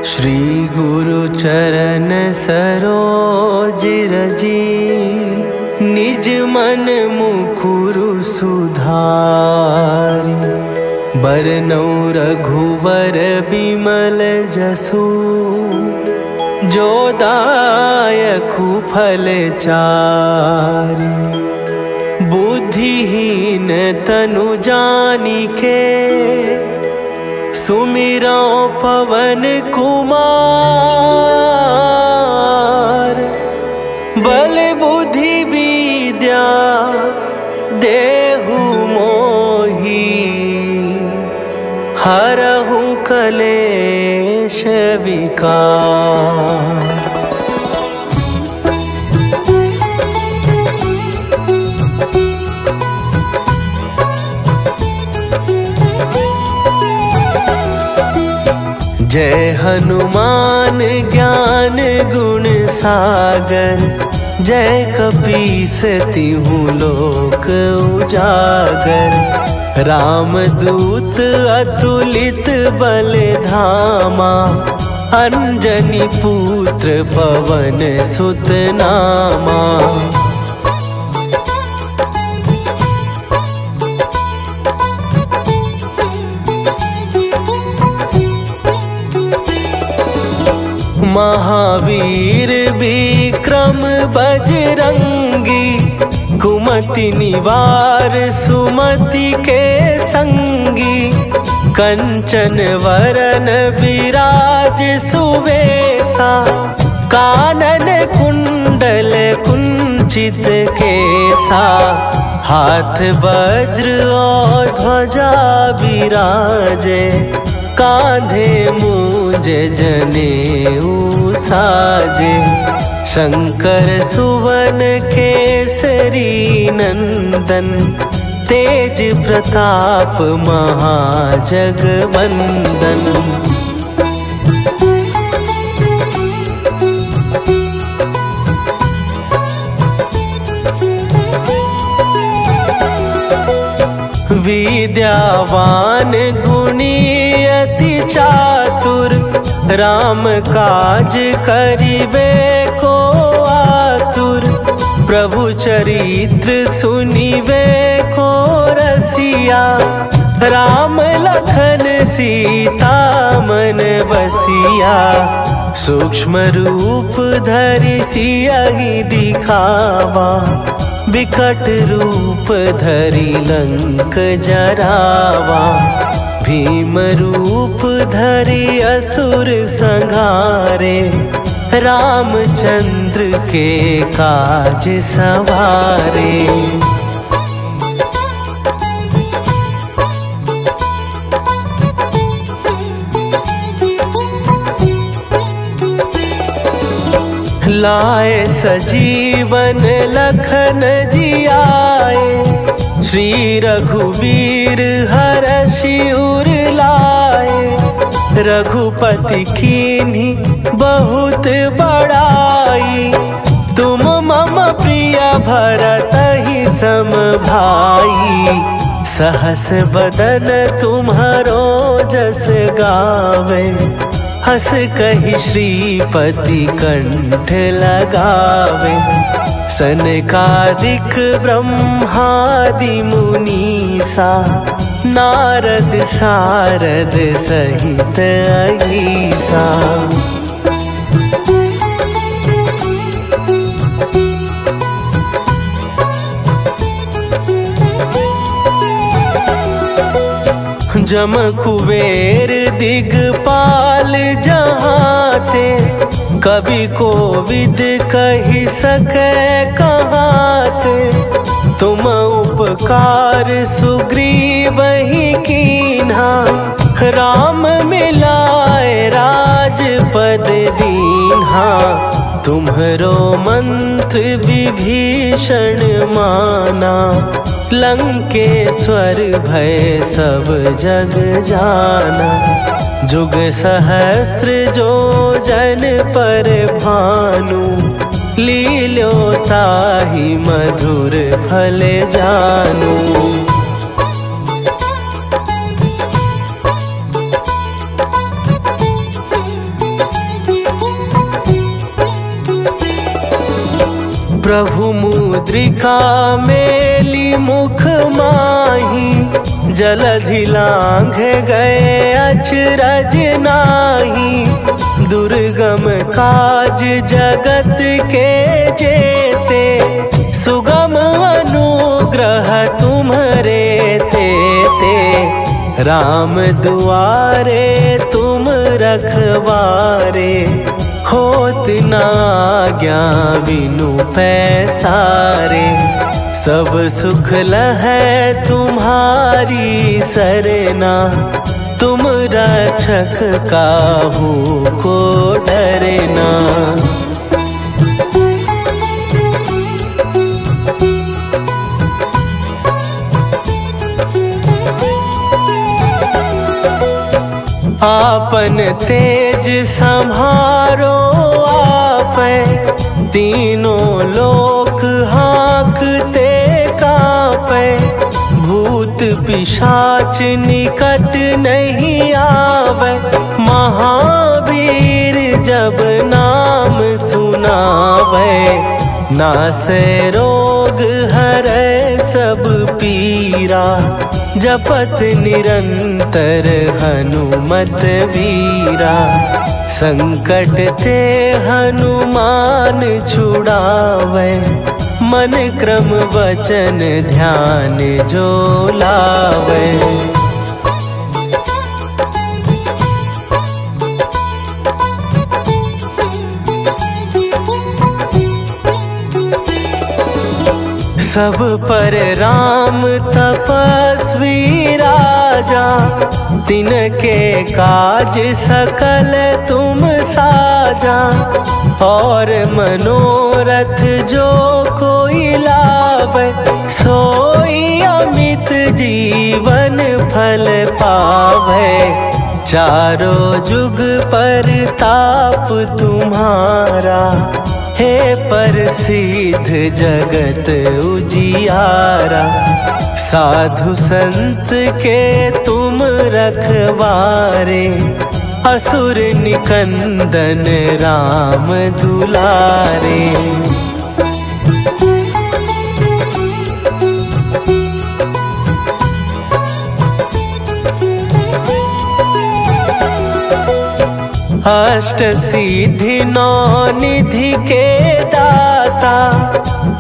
श्री गुरु चरण सरोज रजी, निज मन मुकुरु सुधारि। बरनउँ रघुबर बिमल जसु, जो दायकु फल चारि। बुद्धिहीन तनु जानिके, सुमिरौ पवन कुमार। बल बुद्धि विद्या देहु मोहि, हरहु कलेश विकार। जय हनुमान ज्ञान गुण सागर, जय कपीस तिहु लोक उजागर। रामदूत अतुलित बल धामा, अंजनी पुत्र पवन सुत नामा। महावीर विक्रम बजरंगी, कुमति निवार सुमति के संगी। कंचन वरन विराज सुवेशा, कानन कुंडल कुंचित केसा। हाथ वज्र और ध्वजा विराजे, कांधे मूंज जनेऊ साजे। शंकर सुवन केसरी नंदन, तेज प्रताप महाजगवंदन। विद्यावान गुणी अति चातुर, राम काज करिबे को आतुर। प्रभु चरित्र सुनिबे को रसिया, राम लखन सीता मन बसिया। सूक्ष्म रूप धरि सियहि दिखावा, विकट रूप धरि लंक जरावा। भीम रूप धरि असुर संहारे, रामचंद्र के काज सवारे। लाए सजीवन लखन जियाए, श्री रघुवीर हरषि उर लाए। रघुपति कीन्ही बहुत बड़ाई, तुम मम प्रिय भरतहि सम भाई। सहस बदन तुम्हरो जस गावे, हस कहि श्रीपति कंठ लगावे। सनकादिक ब्रह्मादि मुनीसा, नारद सारद सहित अहीसा। जम कुबेर दिगपाल जहाते, कवि कोविद कहि सकै कहाते। तुम उपकार सुग्रीवहि कीन्हा, राम मिलाए राजपद दीन्हा। तुम्हरो मंत्र विभीषण माना, लंकेश्वर भय सब जग जाना। जुग सहस्त्र जो जन पर भानु, लील्यो ताहि मधुर फल जानू। प्रभु मुद्रिका मेली मुख माही, जलधि लांघ गए अचरज नाही। दुर्गम काज जगत के जेते, सुगम अनुग्रह तुम्हरे तेते। राम दुआरे तुम रखवारे, होत न आज्ञा बिनु पैसारे। सब सुख लहै तुम्हारी सरना, तुम रक्षक काहू को डरना। आपन तेज संहारो आपै, तीनों लोक हाँकते कांपै। भूत पिशाच निकट नहीं आवे, महावीर जब नाम सुनावे। नासै रोग हरै सब पीरा, जपत निरंतर हनुमत वीरा। संकट ते हनुमान छुड़ावे, मन क्रम वचन ध्यान जो लावे। सब पर राम तपस्वी राजा, तिनके काज सकल तुम साजा। और मनोरथ जो कोई लावे, सोई अमित जीवन फल पावे। चारों जुग पर ताप तुम्हारा, हे प्रसिद्ध जगत उजियारा। साधु संत के तुम रखवारे, असुर निकंदन राम दुलारे। अष्ट सिद्धि नौ निधि के दाता,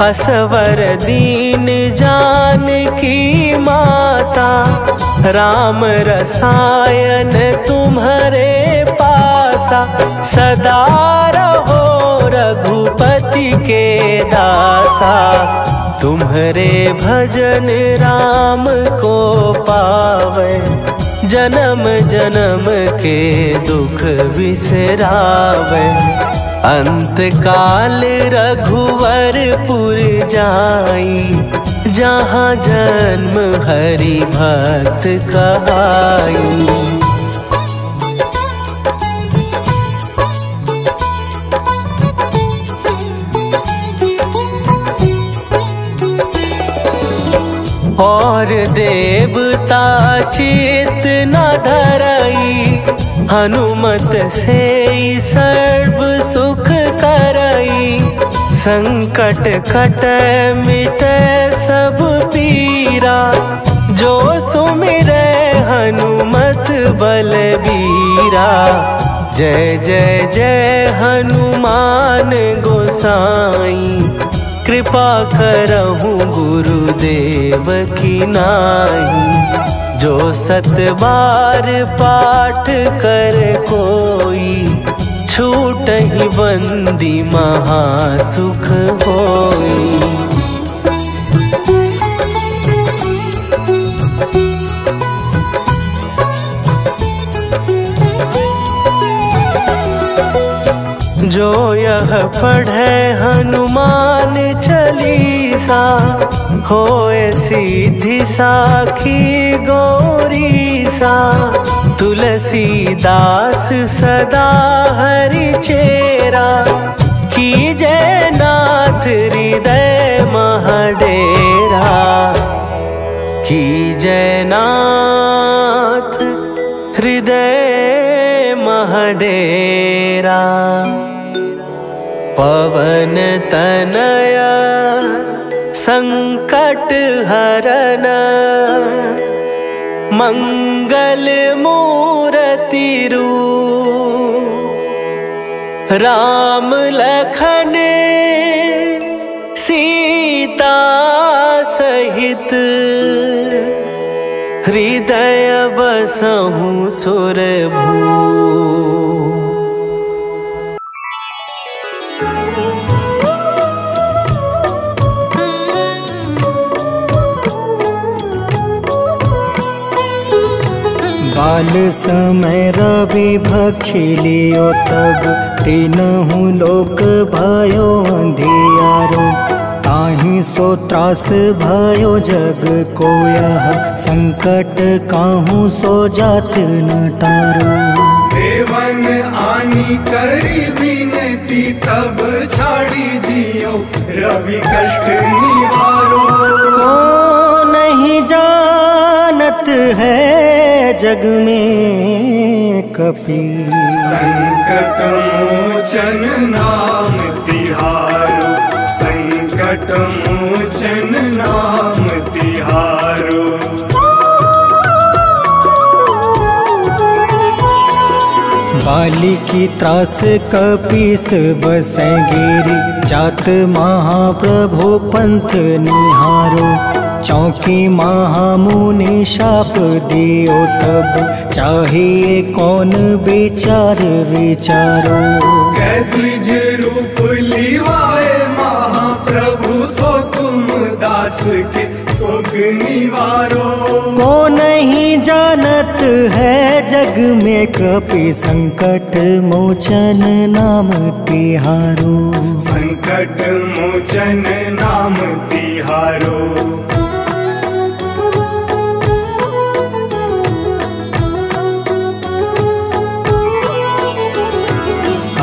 असवर दीन जानकी माता। राम रसायन तुम्हारे पासा, सदा रहो रघुपति के दासा। तुम्हारे भजन राम को पावे, जन्म जन्म के दुख बिसरावे। अंत काल रघुवरपुर जाई, जहाँ जन्म हरि भक्त कहाई। और देवता चित न धरई, हनुमत से सर्व सुख करई। संकट कटै मिटै सब पीरा, जो सुमिरै हनुमत बलबीरा। जय जय जय हनुमान गोसाई, कृपा करहु गुरुदेव की नाई। जो सत बार पाठ कर कोई, छूटहि बंदी महासुख होई। जो यह पढ़े हनुमान चालीसा, होए सीधी साखी गौरीसा। तुलसीदास सदा हरि चेरा, कीजय नाथ हृदय महडेरा। कीजय नाथ हृदय महडेरा। पवन तनया संकट हरन मंगल मूर्ति रूप राम लखन सीता सहित हृदय बसहु सुरभू। बाल समय रवि भक्षी लियो तब तीनहु लोक भयो अंधियारो। ताहि सो त्रास भयो जग को यह संकट काहू सो जात न टारो। देवन आनी करी विनती तब छाड़ी दियो रवि कष्ट निवारो। को नहीं जानत है जग में कपि संकट मोचन नाम तिहारो। संकट मोचन नाम तिहारो। बाली की त्रास कपीस बसै गिरी। जात महाप्रभु पंथ निहारो। चौकी महामुनि शाप दियो तब चाहिए कौन विचार विचारो। कैदिज रूप लिवाए महाप्रभु सो तुम दास के सुख निवारो। को नहीं जानत है जग में कपि संकट मोचन नाम तिहारो। संकट मोचन नाम तिहारो।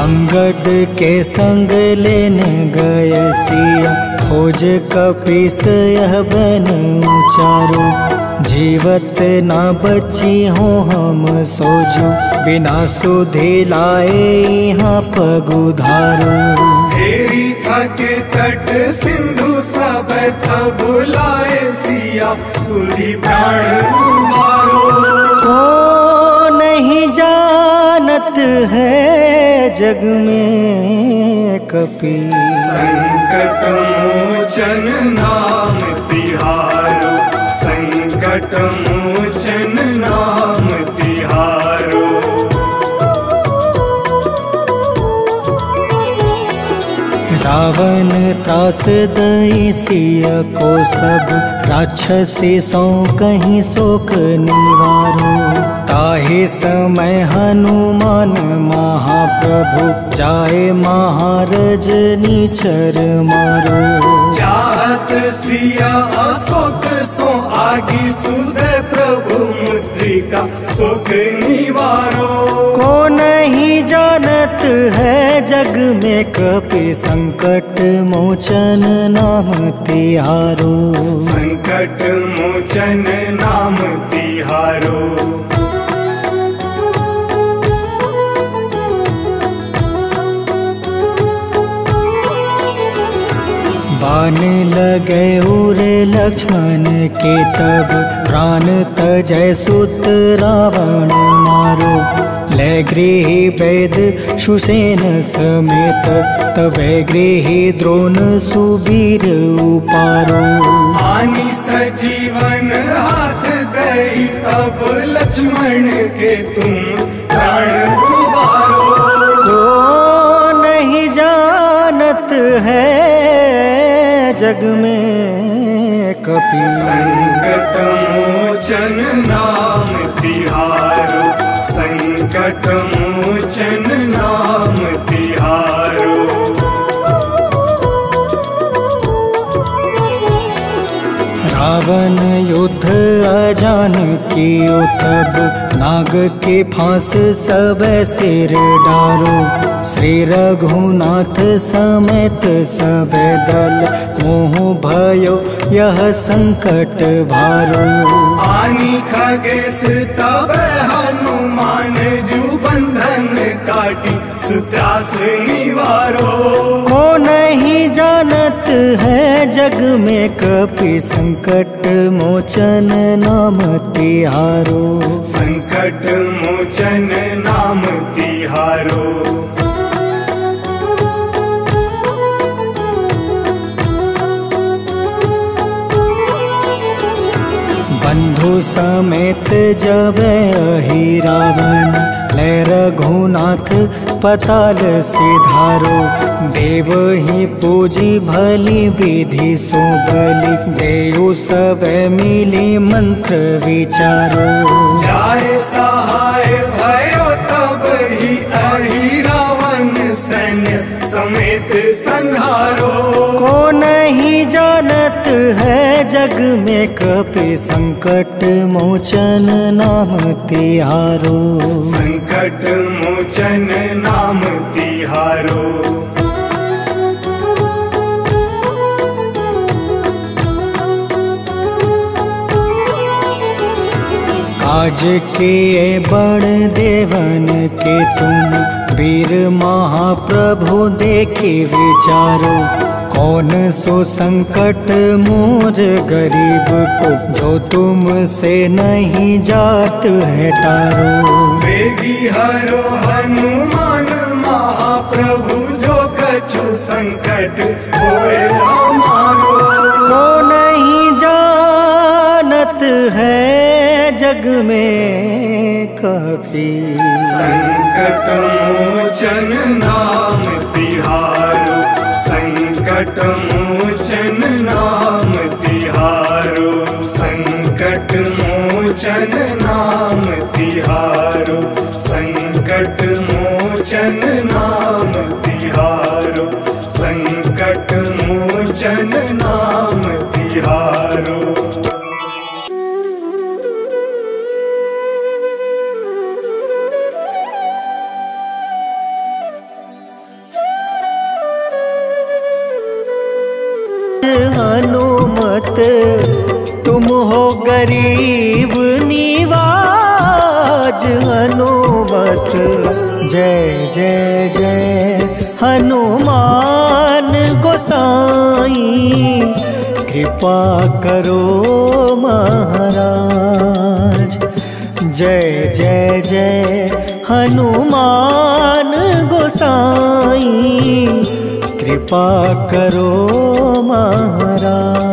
अंगद के संग लेने गए सिया। खोज कपीस यह बन उचारो। जीवत ना बची हो हम सोजो। बिना सुधि लाए यहाँ पगुधारो। हेरी थके तट सिंधु सब तब बुलाए सिया। सुधि प्राण उबारो। को नहीं जानत है जग में कपि संकट मोचन नाम तिहारो। संकट मोचन नाम तिहारो। रावण त्रास दई सिया को सब। राक्षसी सो कहीं शोक निवारो। ताहि समय हनुमान महाप्रभु जाए महारज नीचर मारो। चाहत सिया अशोक सो आगी सुधे प्रभु मुद्रिका सुख निवारो। को नहीं जानत है जग में कपि संकट मोचन नाम तिहारो। संकट मोचन नाम तिहारो। बाण लगे उरे लक्ष्मण के तब प्राण तजय सुत रावण मारो। ले गृही वैद सुसेन समेत तबे गृही द्रोण सुबीर उपारो। आनी सजीवन हाथ गई तब लक्ष्मण के तुम प्राण उबारो। को नहीं जानत है जग में कपि संकट मोचन नाम तिहारो। संकट मोचन नाम तिहारो। रावण युद्ध अजान कियो तब नाग के फांस सब सिर डारो। श्री रघुनाथ समेत सब दल मोह भयो यह संकट भारो। आनी खगेश तब हनुमान जू बंधन काटी सुत्रास निवारो। नहीं जानत है जग में कपि संकट मोचन नाम तिहारो। संकट मोचन नाम तिहारो। बंधु समेत जब अहि रावण ले रघुनाथ पताल सिधारो। देव ही पूजी भली विधि सो बलि देव सब मिली मंत्र विचारो। जाय सहाय भयो तब ही अहि रावण सैन्य समेत संहारो। को नहीं जानत है जग में कपि संकट मोचन नाम तिहारो। संकट मोचन नाम तिहारो। काज किए बड़ देवन के तुम वीर महाप्रभु देखी विचारो। कौन सो संकट मोर गरीब को जो तुम से नहीं जात है टारो। वेगी हरो हनुमान महाप्रभु जो कछु संकट होए हमारो। को नहीं जानत है जग में कपि संकट मोचन नाम तिहारो। संकट मोचन नाम तिहारो। संकट मोचन नाम तिहारो। संकट मोचन नाम तिहारो। संकट मोचन नाम तिहारो। हनुमत तुम हो गरीब निवाज। हनुमत जय जय जय हनुमान गोसाई। कृपा करो महाराज। जय जय जय हनुमान गोसाई। कृपा करो महाराज।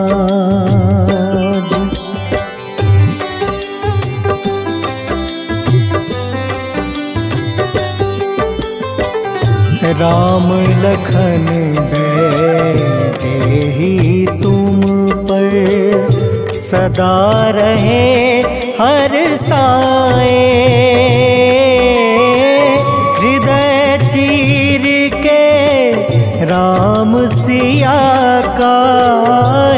राम लखन देहि तुम पर सदा रहे हर साए। हृदय चीर के राम सिया का।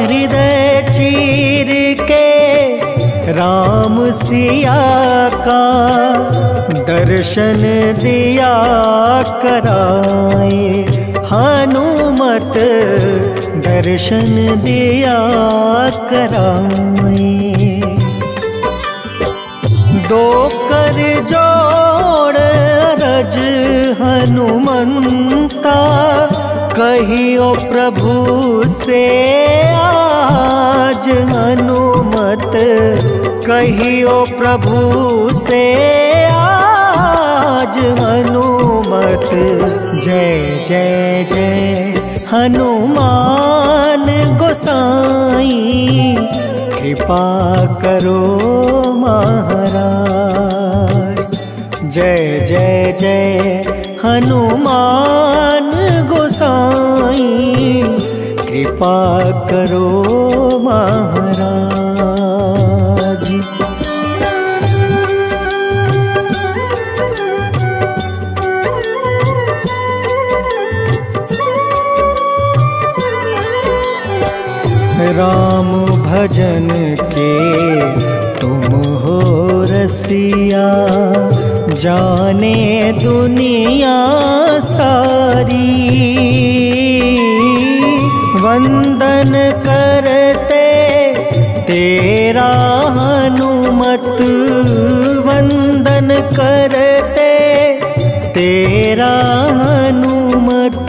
हृदय चीर के राम सिया का। दर्शन दिया कराए। हनुमत दर्शन दिया कराए। दो कर जोड़ रज हनुमंता। कहियो प्रभु से आज। हनुमत कहियो प्रभु से आज। हनुमत जय जय जय हनुमान गोसाई। कृपा करो महाराज। जय जय जय हनुमान गोसाई। कृपा करो महाराज। राम भजन के तुम हो रसिया। जाने दुनिया सारी। वंदन करते तेरा हनुमत। वंदन करते तेरा हनुमत।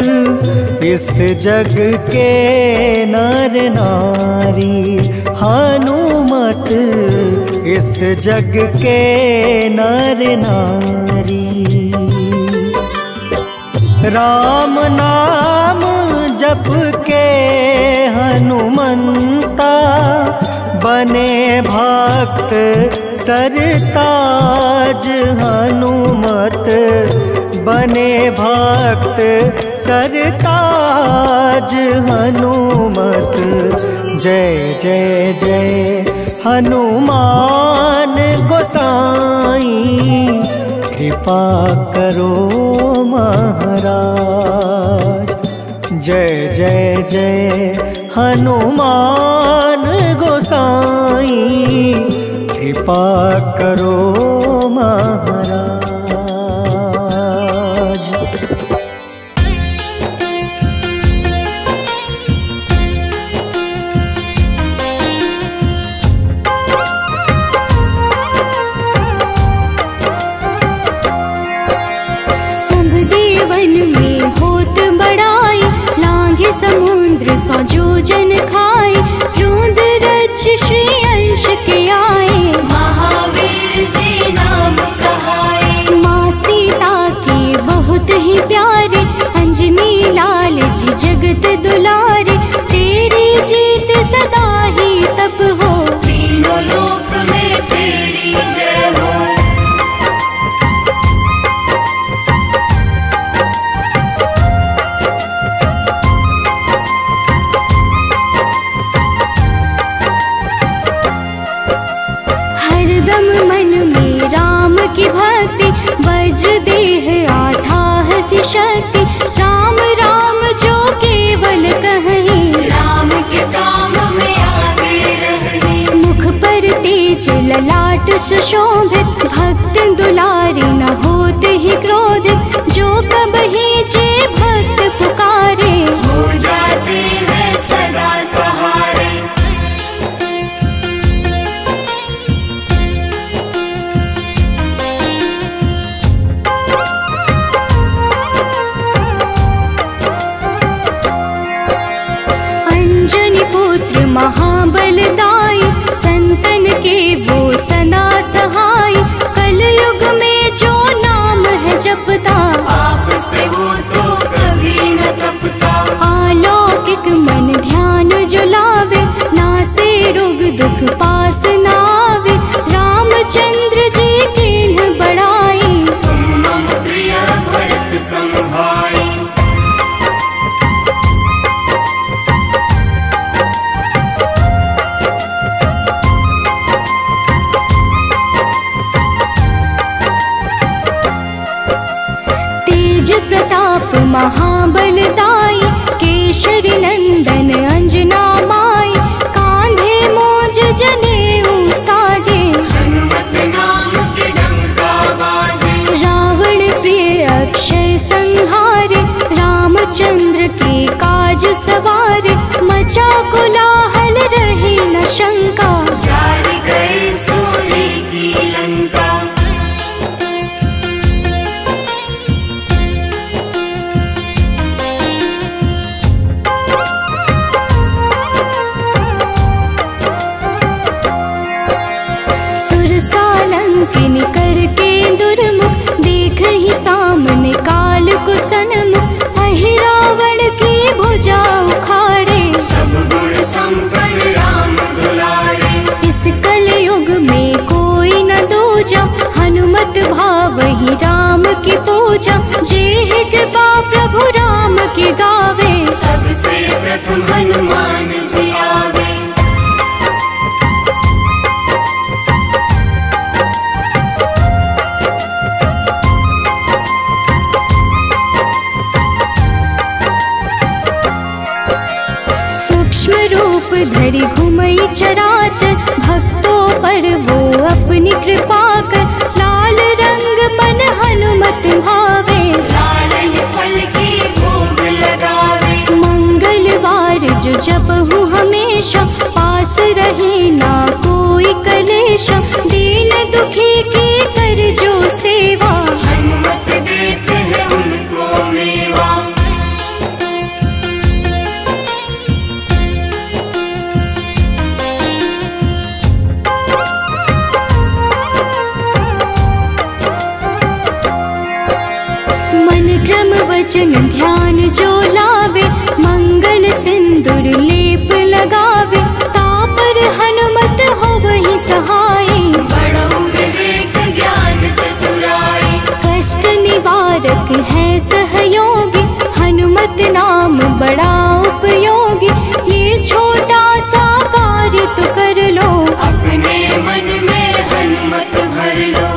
इस जग के नर नारी, हनुमत इस जग के नर नारी। राम नाम जप के हनुमंता, बने भक्त सरताज हनुमत, बने भक्त सरताज हनुमत। जय जय जय हनुमान गोसाई, कृपा करो महाराज। जय जय जय हनुमान गोसाई, कृपा करो महाराज। समुद्र सौ जोजन खाए, रोंद रच श्री अंश के आए, महावीर जी नाम कहाए। माँ सीता के बहुत ही प्यारे, अंजनी लाल जी जगत दुलारे, तेरी जीत सदा ही तब हो, तीनों लोक में तेरी जय हो। की भक्ति वज्र देह आठाह सी शक्ति, राम राम जो केवल कहीं, राम के काम में आगे रहे। मुख पर तेज ललाट सुशोभित, भक्त दुलारे न होते ही क्रोधित, जो कबहि जे भक्त पुकारे, हो जाते हैं सदा सहारे। महाबलदाई, संतन के वो सदा सहाय, कलयुग में जो नाम है जपता, पाप से वो तो कभी न तपता। अलौकिक मन ध्यान जो लावे, नासे रोग दुख पास न आवे, रामचंद्र जी किन्ह बड़ाई, तुम मम प्रिय भरत समभाई। प्रताप महाबलदाई, केशरी नंदन अंजना माई, कांधे मोज जनेऊ साजे, हनुमत नाम के डंका बाजे। रावण प्रिय अक्षय संहारे, रामचंद्र के काज सवारे, मचा कोलाहल रही न शंका, जारी गए सोने की लंका। करके दुर्मुख, देख ही सामने काल को सन्मुख, अहि रावण की भुजा उखाड़े, सब गुण संपन्न राम दुलारे। इस कलयुग में कोई न दूजा, हनुमत भाव ही राम की पूजा, जे है कृपा प्रभु राम की गावे, सबसे प्रथम हनुमान जी आवे। धरि घुमई चराचर, भक्तों पर वो अपनी कृपा कर, लाल रंग मन हनुमत भावे, लाल ही फल की भोग लगावे। मंगलवार जो जपहु हमेशा, पास रहे ना कोई कलेश, दीन दुखी की कर जो सेवा, हनुमत देते हैं उनको मेवा। वचन ध्यान जो लावे, मंगल सिंदूर लेप लगावे, तापर हनुमत हो वही सहाय। बड़ो विवेक ज्ञान चतुराई, कष्ट निवारक है सहयोगी, हनुमत नाम बड़ा उपयोगी। ये छोटा सा कार्य तो कर लो, अपने मन में हनुमत भर लो।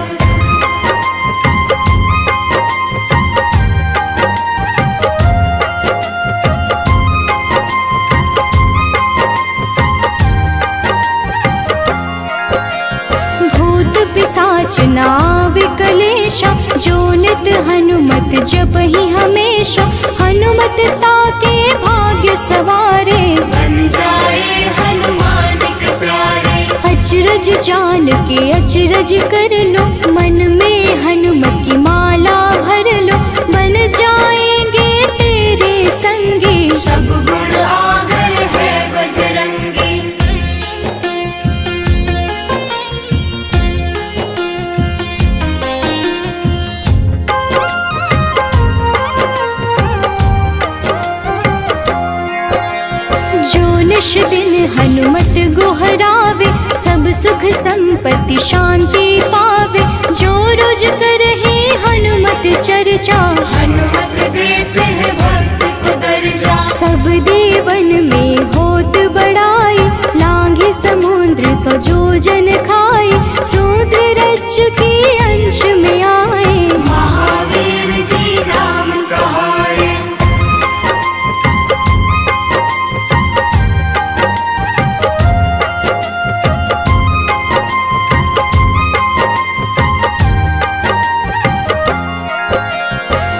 भूत पिशाच नाव कलेशा, जो नित हनुमत जप ही हमेशा। हनुमत ताके भाग्य सवारे, बन जाए हनुमान के प्यारे। अचरज जान के अचरज कर लो, मन में हनुमत की माला भर लो। बन जाएंगे तेरे संगी, सब गुण आगर है बजरंगी। जो निश दिन हनुमत गोहरावे, सब सुख संपत्ति शांति पावे। जो रोज करहे हनुमत चर्चा, हनुमत देते हैं भक्त को दर्जा। सब देवन में होत बड़ाई, लांघे समुद्र सो जो जन खाए। रुद्र रज के अंश में आए, महावीर जी नाम कहाए।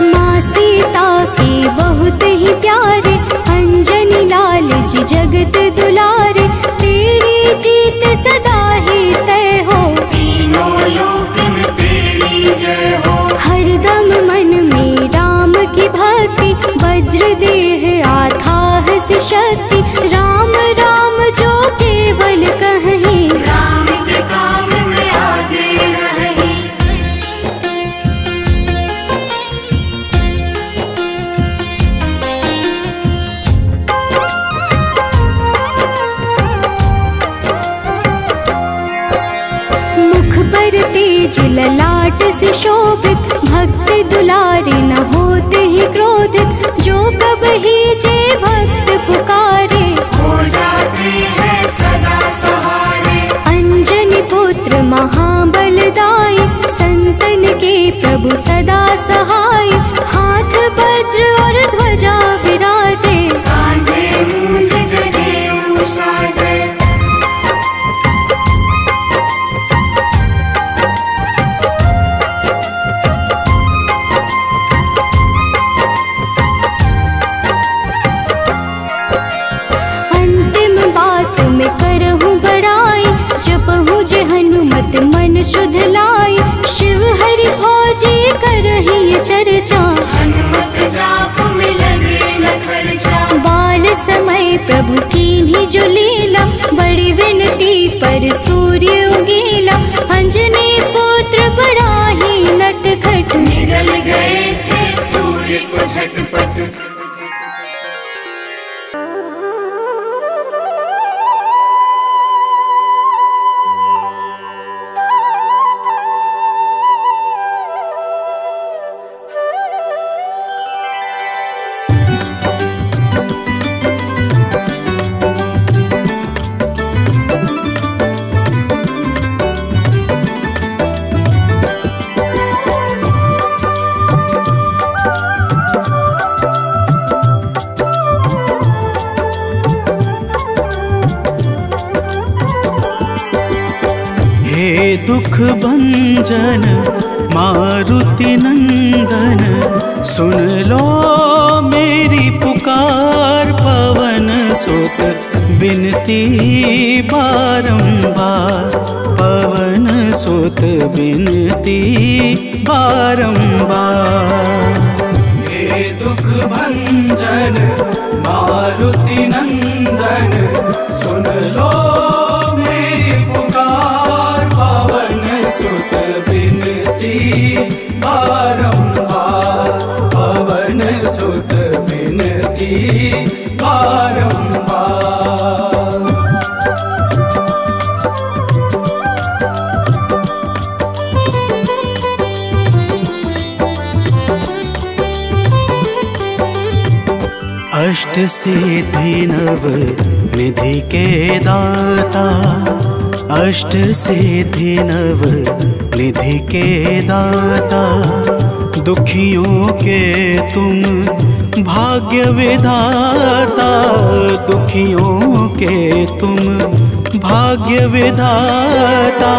माँ सीता के बहुत ही प्यारे, अंजनी लाल जी जगत दुलारे। तेरी जीत सदा ही तय हो, तीनों लोक में तेरी जय हो। हरदम मन में राम की भक्ति, वज्र देह आधार से शक्ति। राम राम जो केवल कहीं, राम के काम में आगे रही। मुख पर तेज ललाट से शोभित, भक्त दुलारे न होते ही क्रोधित। जो कब ही जे भक्त पुकारे, हो जाते हैं सदा सहारे। अंजनी पुत्र महाबलदाई, संतन के प्रभु सदा सहाय। हाथ वज्र और ध्वजा विराजे, कांधे मूंज जनेऊ साजे। अंतिम बात में करहूँ बड़ाई, जपहूँ जे हनुमत मन शुद्ध लाई। शिव हरि फौजी करही ये चर्चा, हनुमत जाप में लगे न खर्चा। बाल समय प्रभु कीन्ही जो लीला, बड़ी विनती पर सूर्य उगीला। अंजनी पुत्र बड़ा ही नटखट, निगल गए थे सूर्य को झटपट। हे दुख भंजन मारुति नंदन, सुन लो मेरी पुकार। पवन सुत बिनती बारंबार, पवन सुत बिनती बारंबार। हे दुख भंजन मारुति नंदन, सुन लो मेरी पुकार। पवन सुत बिनती बारंबार, पवन अष्ट सिद्धि नव निधि के दाता, अष्ट सिद्धि नव निधि के दाता, दुखियों के तुम भाग्य विधाता, दुखियों के तुम भाग्य विधाता।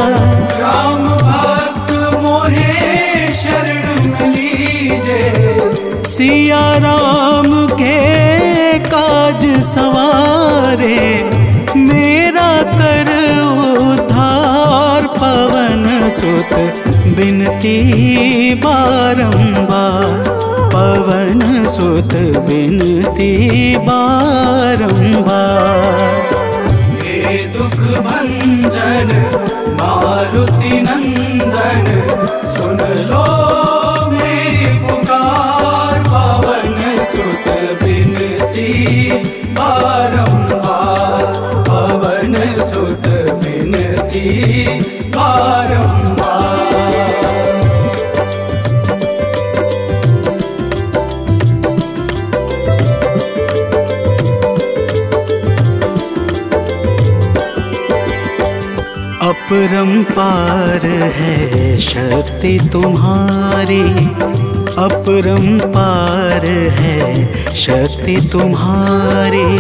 राम भक्त मोहे शरण लीजे, सिया राम के काज सवारे, मेरा कर उद्धार पवन सुत बिनती बारंबार, पवन सुत बिनती बारंबार। हे दुख भंजन मारुति नंदन, सुन लो मेरी पुकार, पवन सुत बिनती बारंबार, पवन सुत बिनती बारंबार। अपरंपार है शक्ति तुम्हारी, अपरंपार है शक्ति तुम्हारी,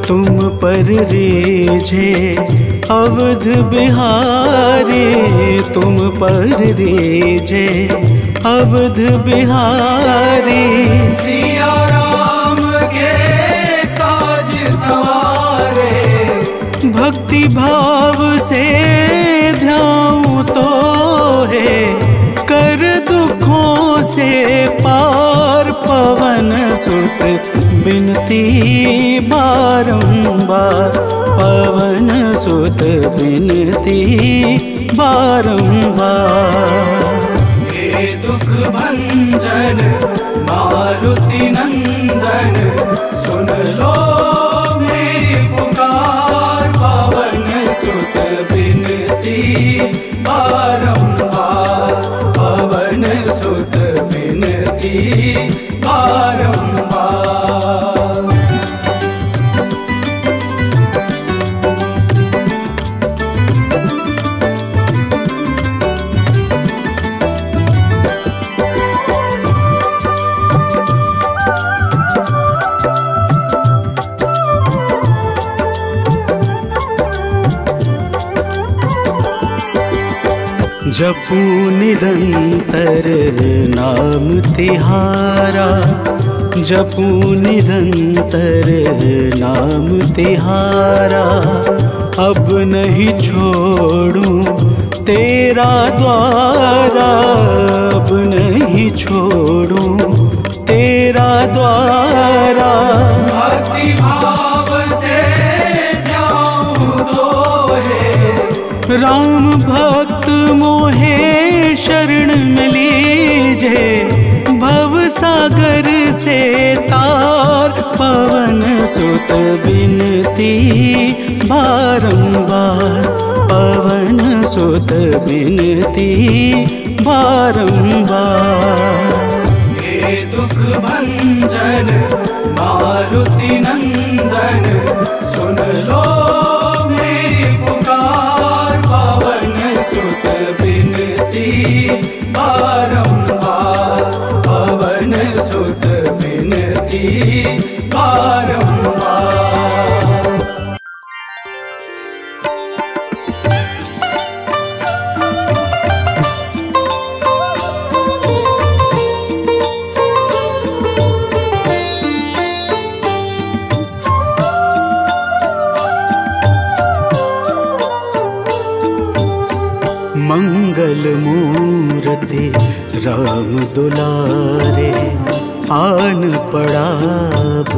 तुम पर रीझे अवध बिहारी, तुम पर रीझे अवध बिहारी। सिया राम के काज सवारे, भक्ति भाव से ध्याऊं तो है, कर दुखों से पार, पवन सुत बिनती बारंबार, पवन सुत बिनती बारंबार। हे दुख भंजन मारुति नंदन, सुन लो मेरी पुकार, पवन सुत बिनती बारंबार, पवन सुत बिनती बारंबार। जपू निरंतर नाम तिहारा, जपू निरंतर नाम तिहारा, अब नहीं छोड़ूं तेरा द्वारा, अब नहीं छोड़ूं तेरा द्वारा। भक्ति भाव से ध्याऊं तो है, राम भक्त मोहे शरण में लीजे, भव सागर से तार, पवन सुत बिनती बारंबार, पवन सुत बिनती बारंबार। हे दुख भंजन मारुति नंदन, सुन लो मेरी पुकार, पवन सुत बिनती बारंबार, पवन सुत बिनती बारंबार। मंगल मूर्ति राम दुलारे, आन पड़ा अब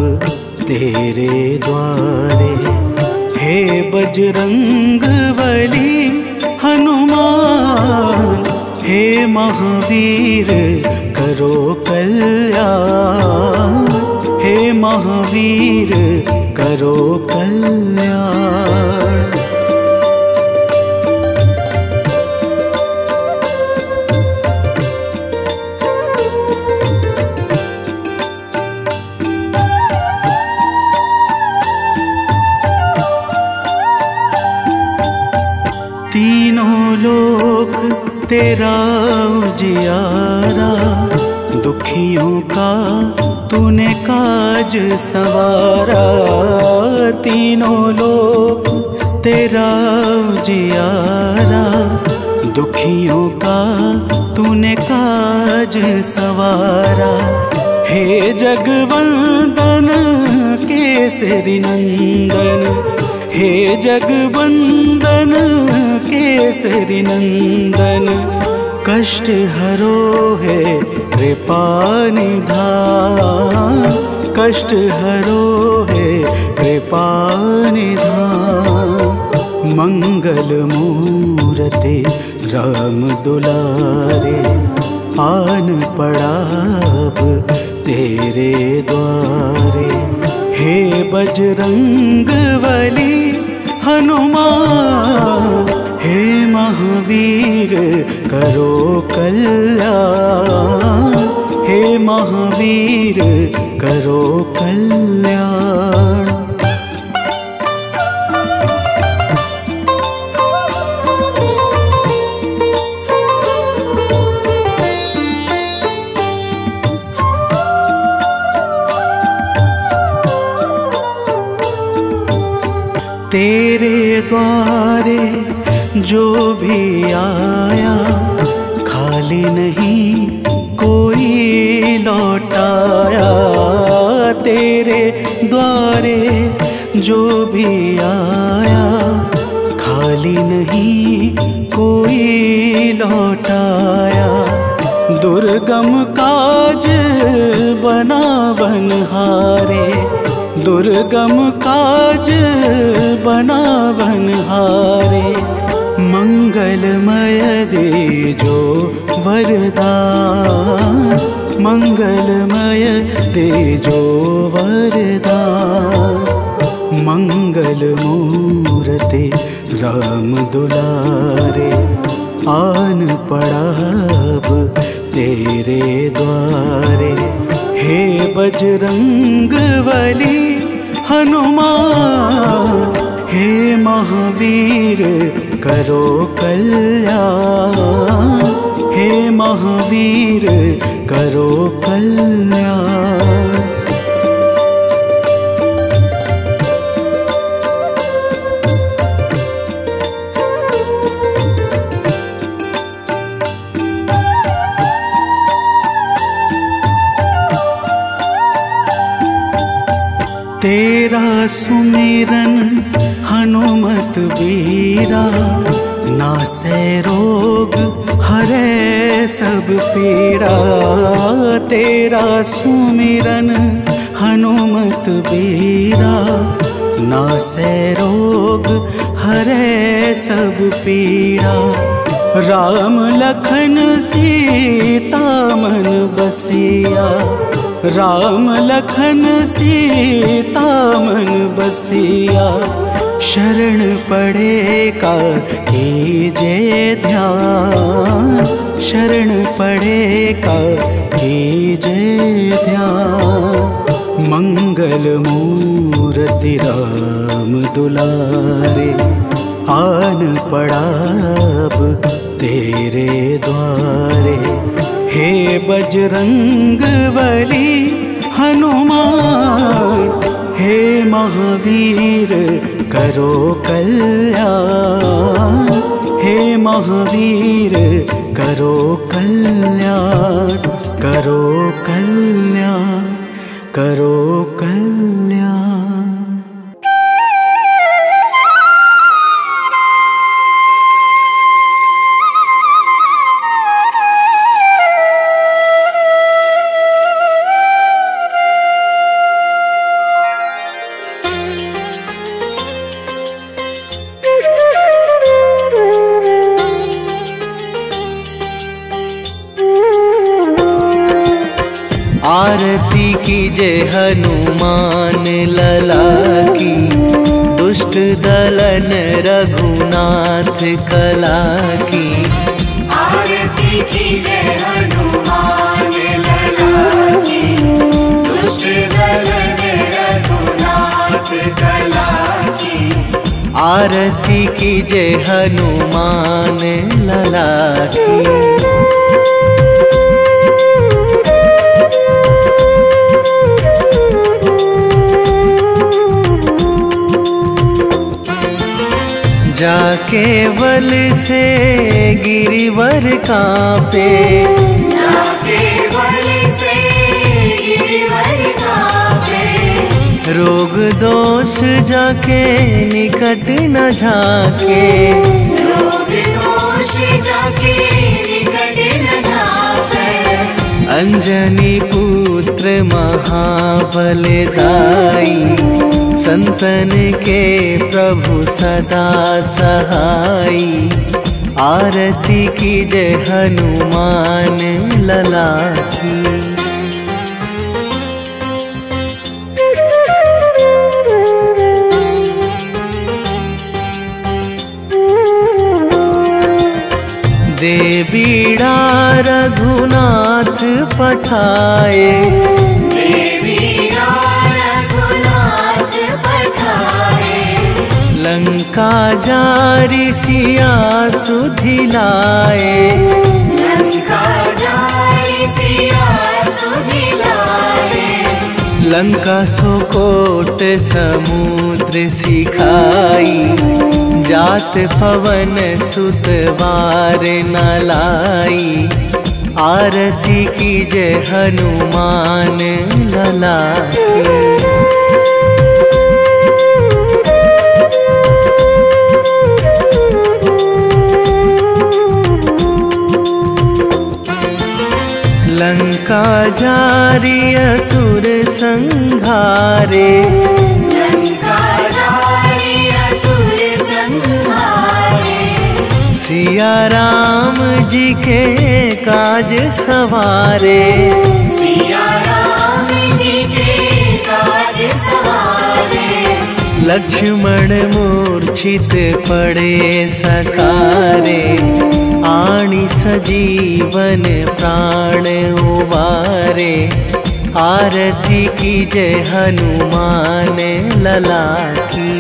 तेरे द्वारे। हे बजरंग बली हनुमान, हे महावीर करो कल्याण, हे महावीर करो कल्याण। तेरा उजियारा, दुखियों का तूने काज संवारा। तीनों लोग तेरा उजियारा, दुखियों का तूने काज संवारा। हे जगवंदन केसरी नंदन, हे जगवंदन केसरी नंदन, कष्ट हरो है कृपा निधान, कष्ट हरो है कृपा निधान। मंगल मूर्ति राम दुलारे, आन पड़ा अब तेरे द्वारे। हे बजरंग बली हनुमान, हे महावीर करो कल्याण, हे महावीर करो कल्याण। तेरे द्वारे जो भी आया, खाली नहीं कोई लौटाया। तेरे द्वारे जो भी आया, खाली नहीं कोई लौटाया। दुर्गम काज बना बनहारे, दुर्गम काज बना बनहारे। मंगलमय दे जो वरदान, मंगलमय दे जो वरदान। मंगल मूर्ति राम दुलारे, आन पड़ा अब तेरे द्वारे। हे बजरंग बली हनुमान, हे महावीर करो कल्याण, हे महावीर करो कल्याण। तेरा सुमिरन हनुमत बीरा, नासै रोग हरे सब पीड़ा। तेरा सुमिरन हनुमत बीरा, नासै रोग हरे सब पीड़ा। राम लखन सीता मन बसिया, राम लखन सीता मन बसिया। शरण पड़े का कीजे ध्यान, शरण पड़े का कीजे ध्यान। मंगल मूर्ति राम दुलारे, आन पड़ा अब तेरे द्वारे। हे बजरंग बली हनुमान, हे महावीर करो कल्याण, हे महावीर करो कल्याण, करो कल्याण, करो कल्याण। आरती कीजे हनुमान लला की, दुष्ट दलन रघुनाथ कला की। आरती कीजे हनुमान लला की, दुष्ट दलन रघुनाथ कला की। आरती कीजे हनुमान लला की। जाके बल से गिरिवर कांपे, जाके बल से गिरिवर कांपे। रोग दोष जाके निकट न झाके, रोग दोष जाके निकट न झाके। अंजनी पुत्र महाबलदाई, संतन के प्रभु सदा सहाई। आरती कीजे हनुमान लला की। दे बीड़ा रघुनाथ पठाए, लंका जारी सिया सुधिलाए, लंका जारी सिया सुधिलाए। लंका सुकोट समुद्र सिखाई, जात पवन सुत वार न लाई। आरती कीजे हनुमान लला की। लंका जारी असुर संहारे, लंका जारी असुर संहारे। सिया राम जी के काज सवारे, सिया राम जी के काज सवारे। लक्ष्मण मूर्छित पड़े सकारे, आणी सजीवन प्राण उबारे। आरती कीजे हनुमान लला की।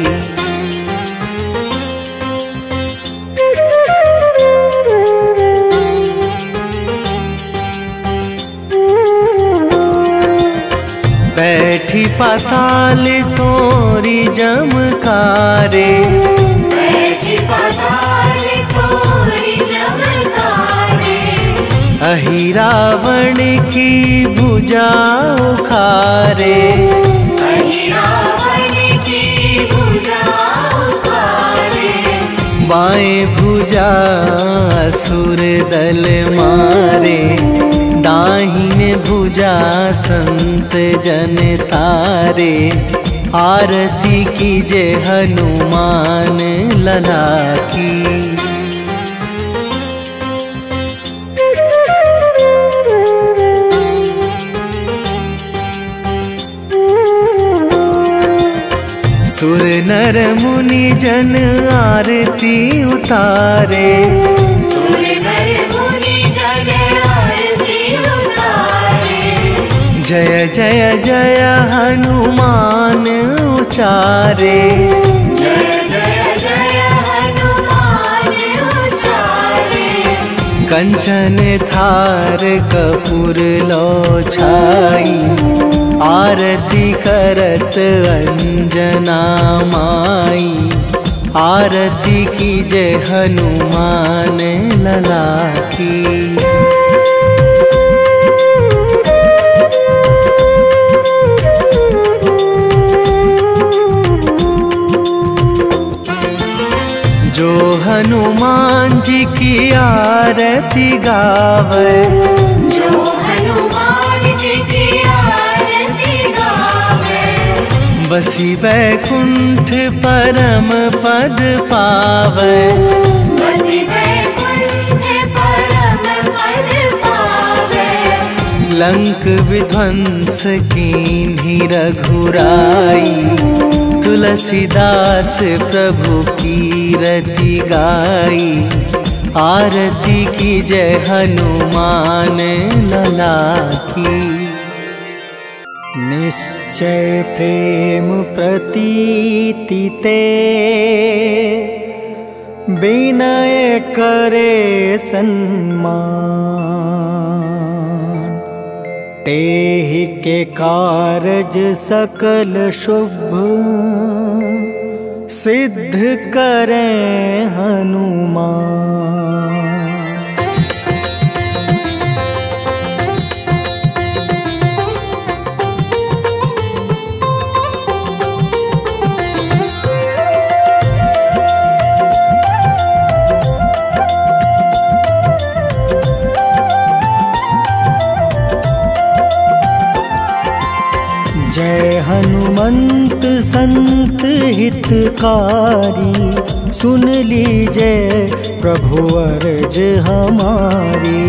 बैठी पाताल तोरी जमकारे, बैठी पाताल तोरी जमकारे। अहि रावण की भुजा उखारे, अहि रावण की भुजा उखारे। बाएं भुजा असुर दल मारे, दाहिने भुजा संत जन तारे। आरती कीजे हनुमान लला की। सुर नर मुनि जन आरती उतारे, सुर नर मुनि जन आरती उतारे। जय जय जय हनुमान उचारे, जय जय जय हनुमान उचारे। कंचन थार कपूर लो छाई, आरती करत अंजना माई। आरती कीजे हनुमान लला की। जो हनुमान जी की आरती गावे, जो हनुमान जी की आरती गावे। बसी वैकुंठ परम पद पावे, बसी वैकुंठ परम पद पावे। लंक विध्वंस कीन्ही रघुराई, तुलसीदास प्रभु कीरति गाई। आरती कीजे हनुमान लला की। निस निश्चय प्रेम प्रतीति ते विनय करे सन्मान। तेहि के कारज सकल शुभ सिद्ध करें हनुमान। जय हनुमंत संत हितकारी, सुन लीजिए प्रभु अर्ज हमारी।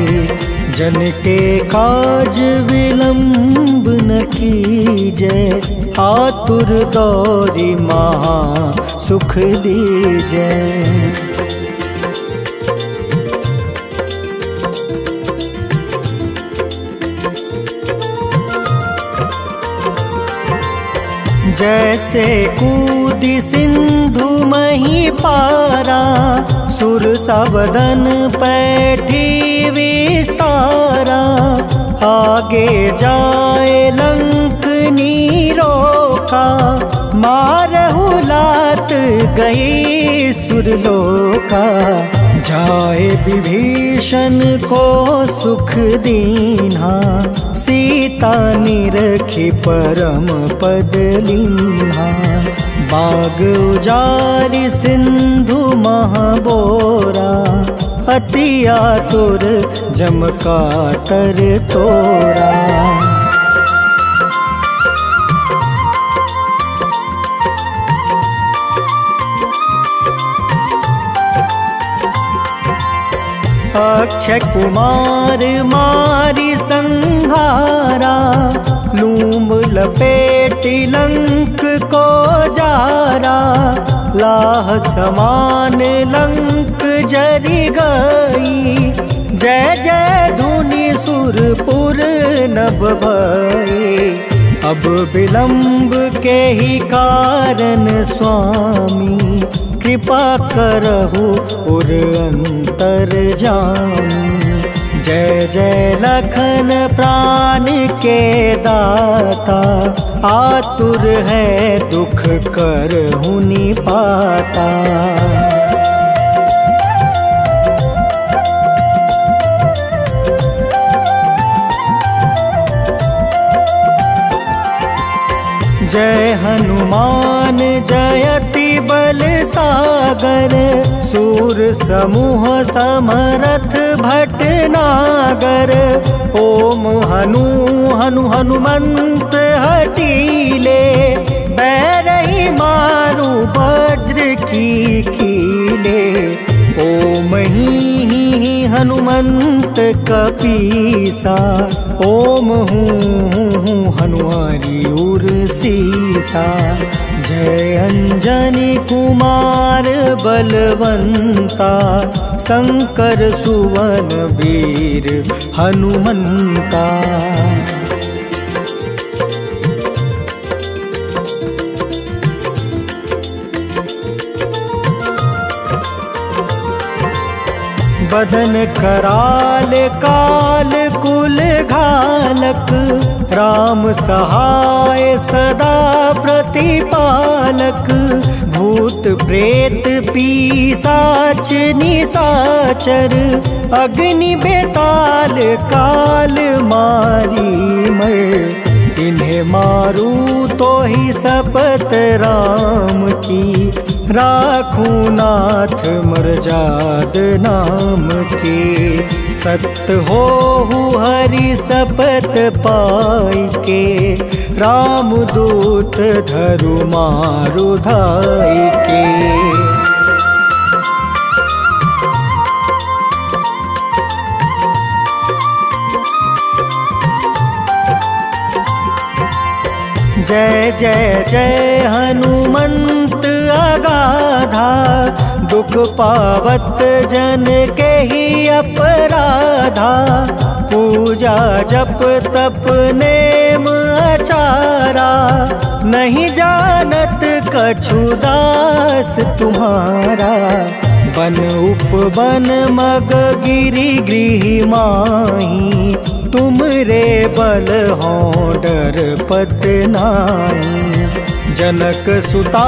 जन के काज विलंब न कीजय, आतुर दौरी महा सुख दीजय। जैसे कूदी सिंधु मही पारा, सुर सबदन पैठी विस्तारा। आगे जाए लंक नीरोका, मारहु लात गई सुरलोका। जाए विभीषण को सुख दीन्हा, सीता निरखी परम पद लीन्हा। बाग उजारि सिंधु महाबोरा, अति आतुर जम कातर तोरा। अक्षय कुमार मारी संहारा, लूम लपेटी लंक को जारा। लाह समान लंक जरी गई, जय जय धुनि सुरपुर नभ भई। अब विलंब के ही कारण स्वामी, कृपा करहु उर अंतर जामी। जय जय लखन प्राण के दाता, आतुर है दुख करहु निपाता। जय हनुमान जयति बल सागर, सूर समूह समरथ भटनागर। ओम हनु हनु हनुमंत हटीले, बैरही मारू वज्र की कीले। ओम ही हनुमंत कपीसा, ओम हूँ हनुमारी उर सीसा। जय अंजनी कुमार बलवंता, शंकर सुवन वीर हनुमंता। बदन कराल काल कुल घालक, राम सहाय सदा प्रतिपालक। भूत प्रेत पिशाच निशाचर, अग्नि बेताल काल मारी मर। इन्हें मारू तो ही शपथ राम की, राखूं नाथ मर्जाद नाम के। सत्य हो हरि शपथ पाई के, राम दूत धरु मारु धाई के। जय जय जय हनुमंत अगाधा, दुख पावत जन के ही अपराधा। पूजा जप तप नेम लाचारा, नहीं जानत कछु दास तुम्हारा। बन उपवन मग गिरि गृह माही, तुम रे बल हो डर पत नाई। जनक सुता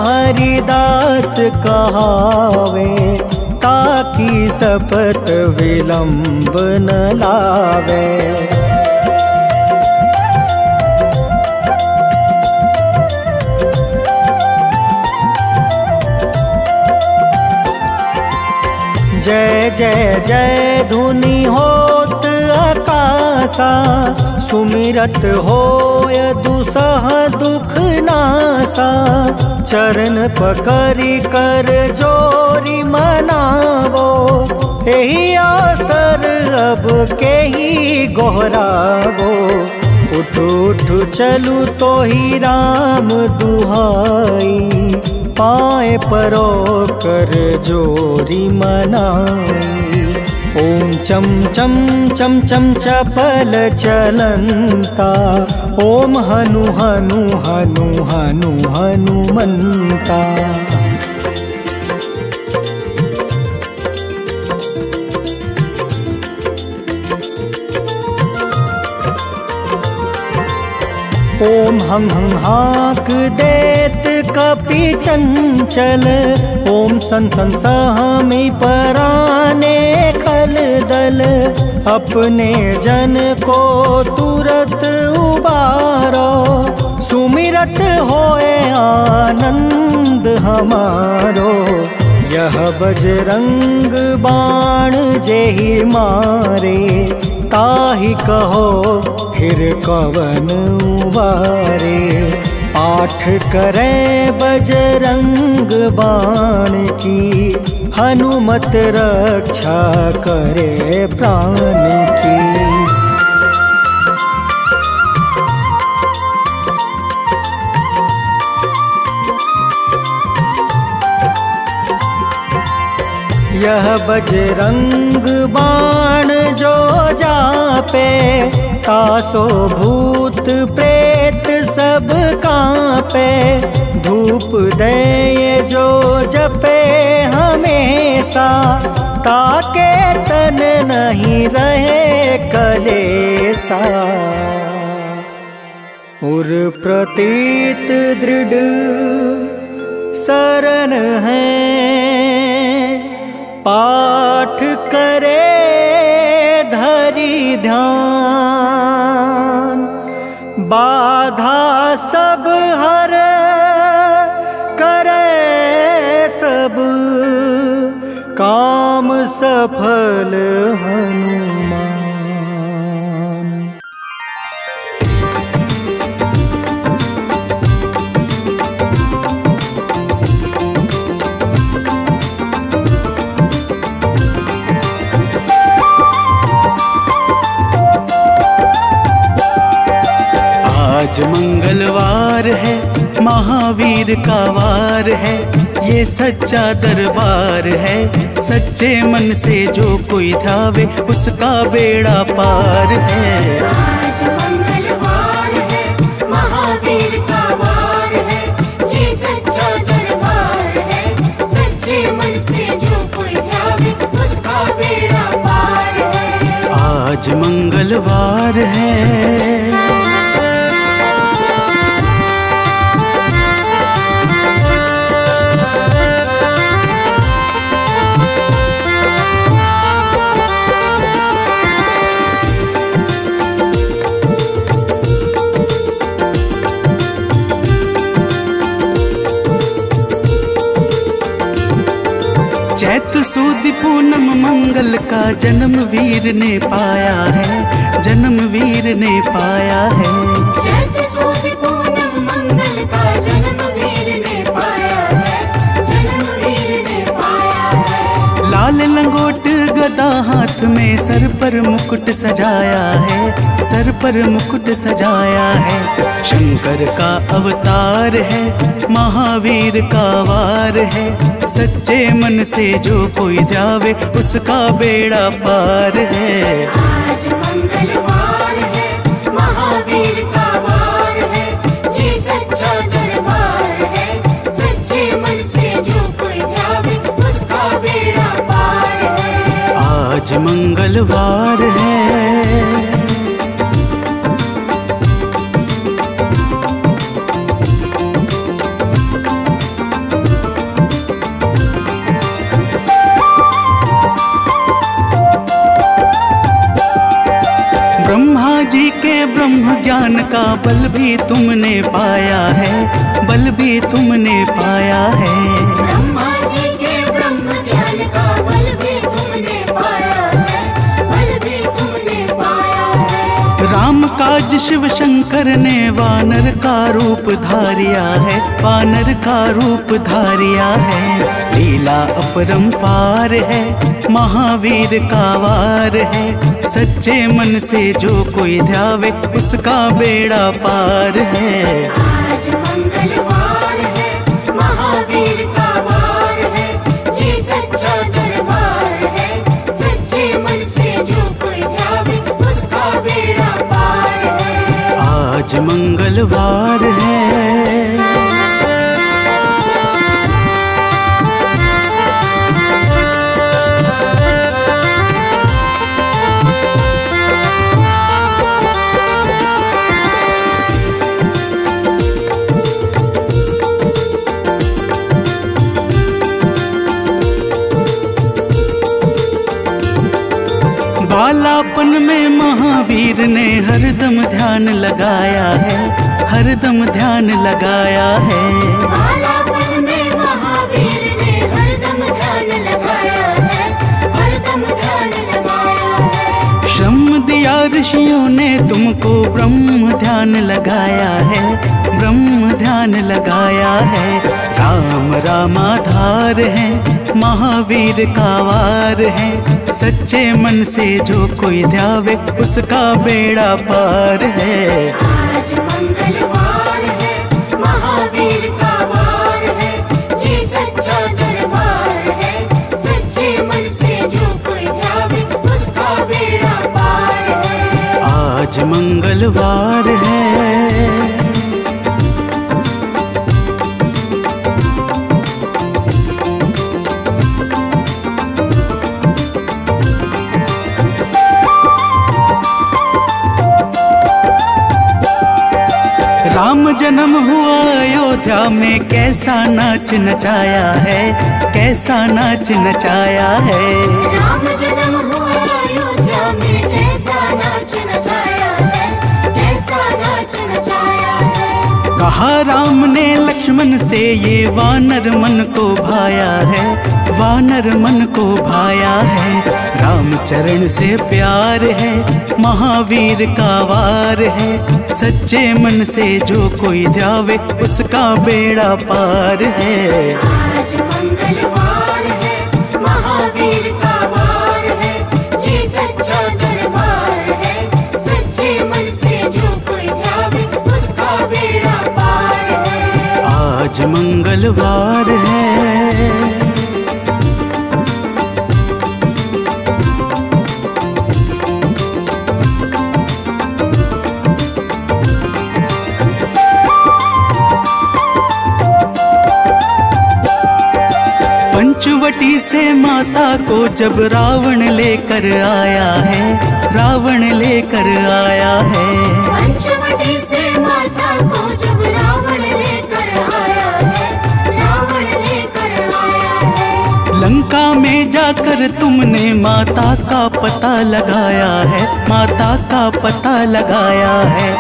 हरिदास कहावे, ताकि सपत विलंब न लावे। जय जय जय धुनि होत आकाशा, सुमिरत होय दुसह दुख नासा। चरण पकड़ि कर जोरी मनावो, एही आसर अब के ही गोहरावो। उठ उठ चलू तो ही राम दुहाई, पाए परो कर जोरी मनाई। ओम चम चम चम चम चपल चलंता, ओम हनु हनु हनु हनु हनुमंता। ओम हं हं हाक देत कपि चंचल, ओम सन सन सहमी पराने खल दल। अपने जन को तुरत उबारो, सुमिरत होए आनंद हमारो। यह बजरंग बाण जेहि मारे, ताहि कहो फिर कवन उबारे। पाठ करे बजरंग बाण की, हनुमत रक्षा करे प्राण की। यह बजरंग बाण जो जापे, तासो भूत प्रेत सब कांपे। धूप दे जो जपे हमेशा, ताके तन नहीं रहे कलेसा। उर प्रतीत दृढ़ शरण है, पाठ करे धरि ध्यान। बाधा सब हर करे सब, काम सफल हनुमान। आज मंगलवार है, महावीर का वार है। ये सच्चा दरबार है, सच्चे मन से जो कोई ध्यावे, उसका बेड़ा पार है। आज मंगलवार है, महावीर का वार है। ये सच्चा दरबार है, सच्चे मन से जो कोई ध्यावे, उसका बेड़ा पार है। आज मंगलवार है। चैत सुद पूनम मंगल का जन्म वीर ने पाया है, जन्म वीर ने पाया है। चैत सुद पूनम मंगल का जन्म वीर ने पाया है, जन्म वीर ने पाया है। लाल लंगोट गदा हाथ में, सर पर मुकुट सजाया है, सर पर मुकुट सजाया है। शंकर का अवतार है, महावीर का वार है। सच्चे मन से जो कोई ध्यावे, उसका बेड़ा पार है। आज मंगलवार है, महावीर का वार ज्ञान का बल भी तुमने पाया है, बल भी तुमने पाया है। ब्रह्मा जी के ब्रह्म ज्ञान का बल भी तुमने पाया है, बल भी तुमने पाया है। राम काज शिव शंकर ने वानर का रूप धारिया है, वानर का रूप धारिया है। लीला अपरंपार है, महावीर का वार है। सच्चे मन से जो कोई ध्यावे उसका बेड़ा पार है। आज मंगलवार है, महावीर का वार है, ये सच्चा दरबार है। सच्चे मन से जो कोई ध्यावे उसका बेड़ा पार है। आज मंगलवार है। बालापन में महावीर ने हरदम ध्यान लगाया है, हरदम ध्यान लगाया है। बालापन में महावीर ने हरदम ध्यान लगाया है, हरदम ध्यान लगाया है। श्रम दिया ऋषियों ने तुमको, ब्रह्म ध्यान लगाया है, ब्रह्म ध्यान लगाया है। राम रामाधार है, महावीर का वार है। सच्चे मन से जो कोई ध्यावे उसका बेड़ा पार है। आज मंगलवार है, महावीर का वार है, ये सच्चा दरबार है। सच्चे मन से जो कोई ध्यावे उसका बेड़ा पार है। आज मंगलवार है। राम जन्म हुआ अयोध्या में, कैसा नाच नचाया है, कैसा नाच नचाया है। राम जन्म हुआ अयोध्या में, कैसा नाच नचाया है, कैसा नाच नचाया है। कहा राम ने लक्ष्मण से, ये वानर मन को भाया है, वानर मन को भाया है। राम चरण से प्यार है, महावीर का वार है। सच्चे मन से जो कोई ध्यावे उसका बेड़ा पार है। आज मंगलवार है, महावीर का वार है, ये सच्चा दरबार है। सच्चे मन से जो कोई ध्यावे उसका बेड़ा पार है। आज मंगलवार है। पंचवटी से माता को जब रावण लेकर आया है, रावण लेकर आया है। पंचवटी से माता को जब रावण लेकर आया है, रावण लेकर आया है। लंका में जाकर तुमने माता का पता लगाया है, माता का पता लगाया है।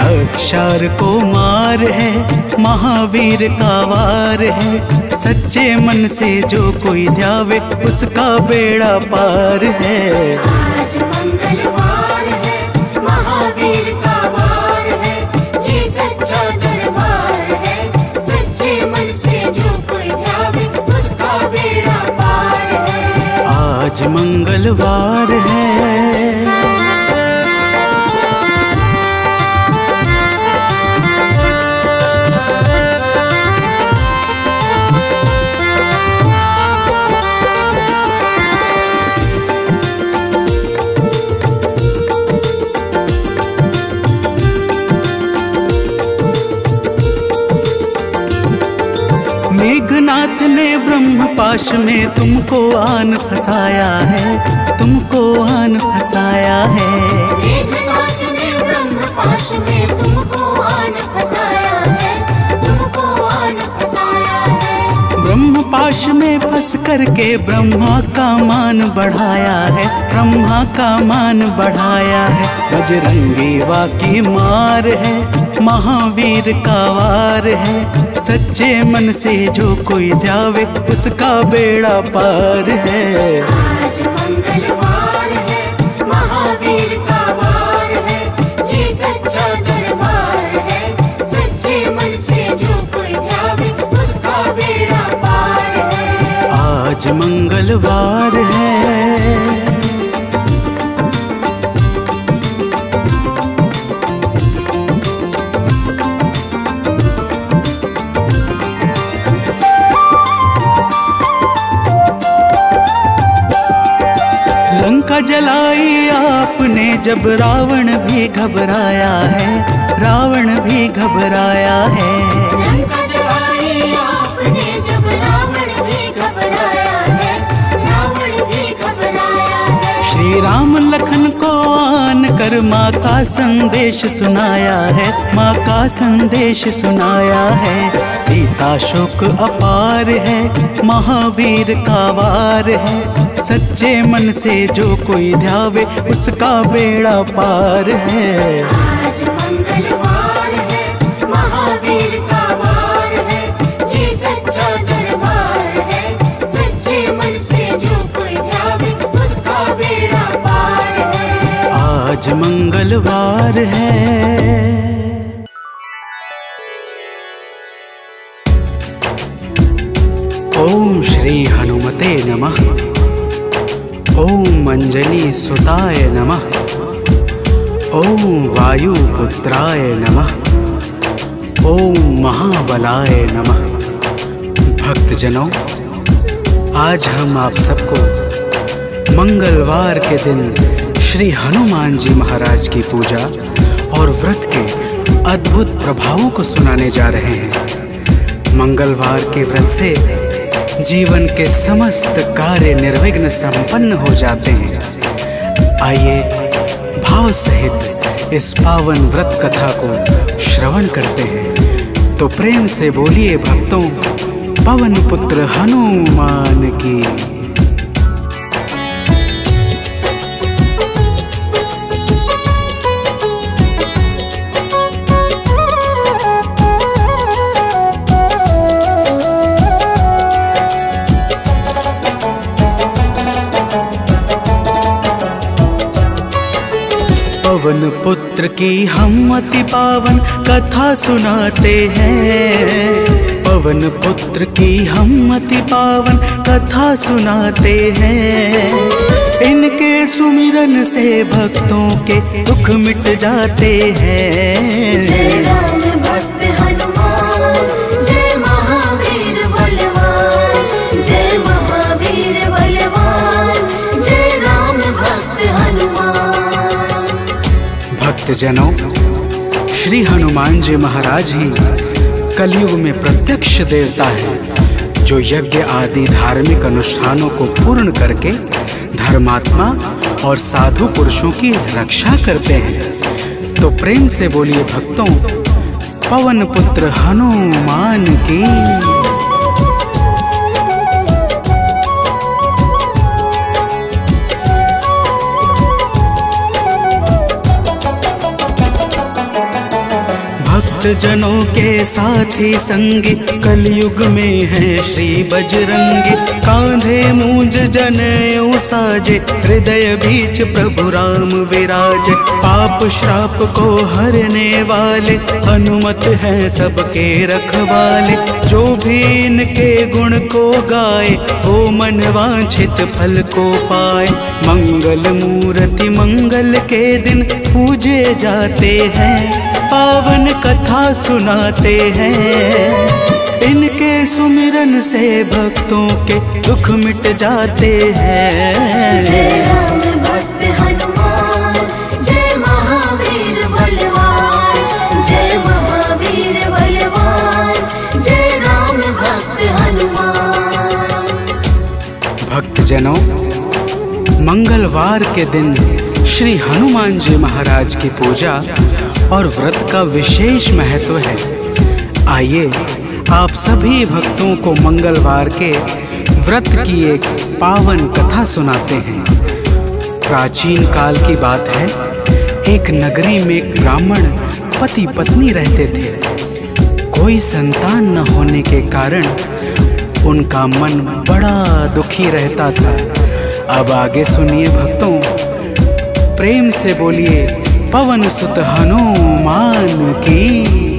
अक्षर को मार है, महावीर का वार है। सच्चे मन से जो कोई ध्यावे उसका बेड़ा पार है। आज मंगलवार है, महावीर का वार है, ये सच्चा दरबार है। सच्चे मन से जो कोई ध्यावे उसका बेड़ा पार है। आज मंगलवार है। मेघनाथ ने ब्रह्म पाश में तुमको आन फंसाया है, तुमको आन फंसाया है। मेघनाथ ने ब्रह्म पाश में तुमको आन फंसाया है, तुमको आन फंसाया है। ब्रह्म पाश में फंस करके ब्रह्मा का मान बढ़ाया है, ब्रह्मा का मान बढ़ाया है। बजरंगी वाकी मार है, महावीर का वार है। सच्चे मन से जो कोई ध्यावे उसका बेड़ा पार है। आज मंगलवार है, महावीर का वार है, ये सच्चा दरबार है। सच्चे मन से जो कोई ध्यावे उसका बेड़ा पार है। आज मंगलवार है। लंका जलाई आपने जब रावण भी घबराया है, रावण भी घबराया है। लंका जलाई आपने जब रावण भी घबराया है, रावण भी घबराया है। श्री राम लखन को आन कर माँ का संदेश सुनाया है, माँ का संदेश सुनाया है। सीता शोक अपार है, महावीर का वार है। सच्चे मन से जो कोई ध्यावे उसका बेड़ा पार है। आज मंगलवार है, महावीर का वार है, ये सच्चा दरबार है। सच्चे मन से जो कोई ध्यावे उसका बेड़ा पार है। आज मंगलवार है। ओम श्री हनुमते नमः। ओम अंजनी सुताय नमः। ओम वायुपुत्राय नमः। ओम महाबलाय नमः। भक्तजनों, आज हम आप सबको मंगलवार के दिन श्री हनुमान जी महाराज की पूजा और व्रत के अद्भुत प्रभावों को सुनाने जा रहे हैं। मंगलवार के व्रत से जीवन के समस्त कार्य निर्विघ्न संपन्न हो जाते हैं। आइए भाव सहित इस पावन व्रत कथा को श्रवण करते हैं। तो प्रेम से बोलिए भक्तों, पवन पुत्र हनुमान की। पवन पुत्र की हम अति पावन कथा सुनाते हैं। पवन पुत्र की हम अति पावन कथा सुनाते हैं। इनके सुमिरन से भक्तों के दुख मिट जाते हैं। जय राम भक्त हनुमान, जय महावीर बलवान, जय महावीर बलवान, जय राम भक्त हनुमान। भक्तजनों, श्री हनुमान जी महाराज ही कलयुग में प्रत्यक्ष देवता है, जो यज्ञ आदि धार्मिक अनुष्ठानों को पूर्ण करके धर्मात्मा और साधु पुरुषों की रक्षा करते हैं। तो प्रेम से बोलिए भक्तों, पवन पुत्र हनुमान की। भक्तजनों के साथी संगी कलयुग में है श्री बजरंगी। कांधे मूंज जनेऊ साजे, हृदय बीच प्रभु राम विराजे। पाप श्राप को हरने वाले हनुमत हैं सबके रखवाले। जो भी इनके गुण को गाए वो मन वांछित फल को पाए। मंगल मूर्ति मंगल के दिन पूजे जाते हैं, पावन कथा सुनाते हैं। इनके सुमिरन से भक्तों के दुख मिट जाते हैं। जय राम भक्त हनुमान, जय महावीर बलवान, जय महावीर बलवान, जय राम भक्त हनुमान। भक्तजनों, मंगलवार के दिन श्री हनुमान जी महाराज की पूजा और व्रत का विशेष महत्व है। आइए आप सभी भक्तों को मंगलवार के व्रत की एक पावन कथा सुनाते हैं। प्राचीन काल की बात है, एक नगरी में एक ब्राह्मण पति पत्नी रहते थे। कोई संतान न होने के कारण उनका मन बड़ा दुखी रहता था। अब आगे सुनिए भक्तों, प्रेम से बोलिए पवन सुत हनुमान की।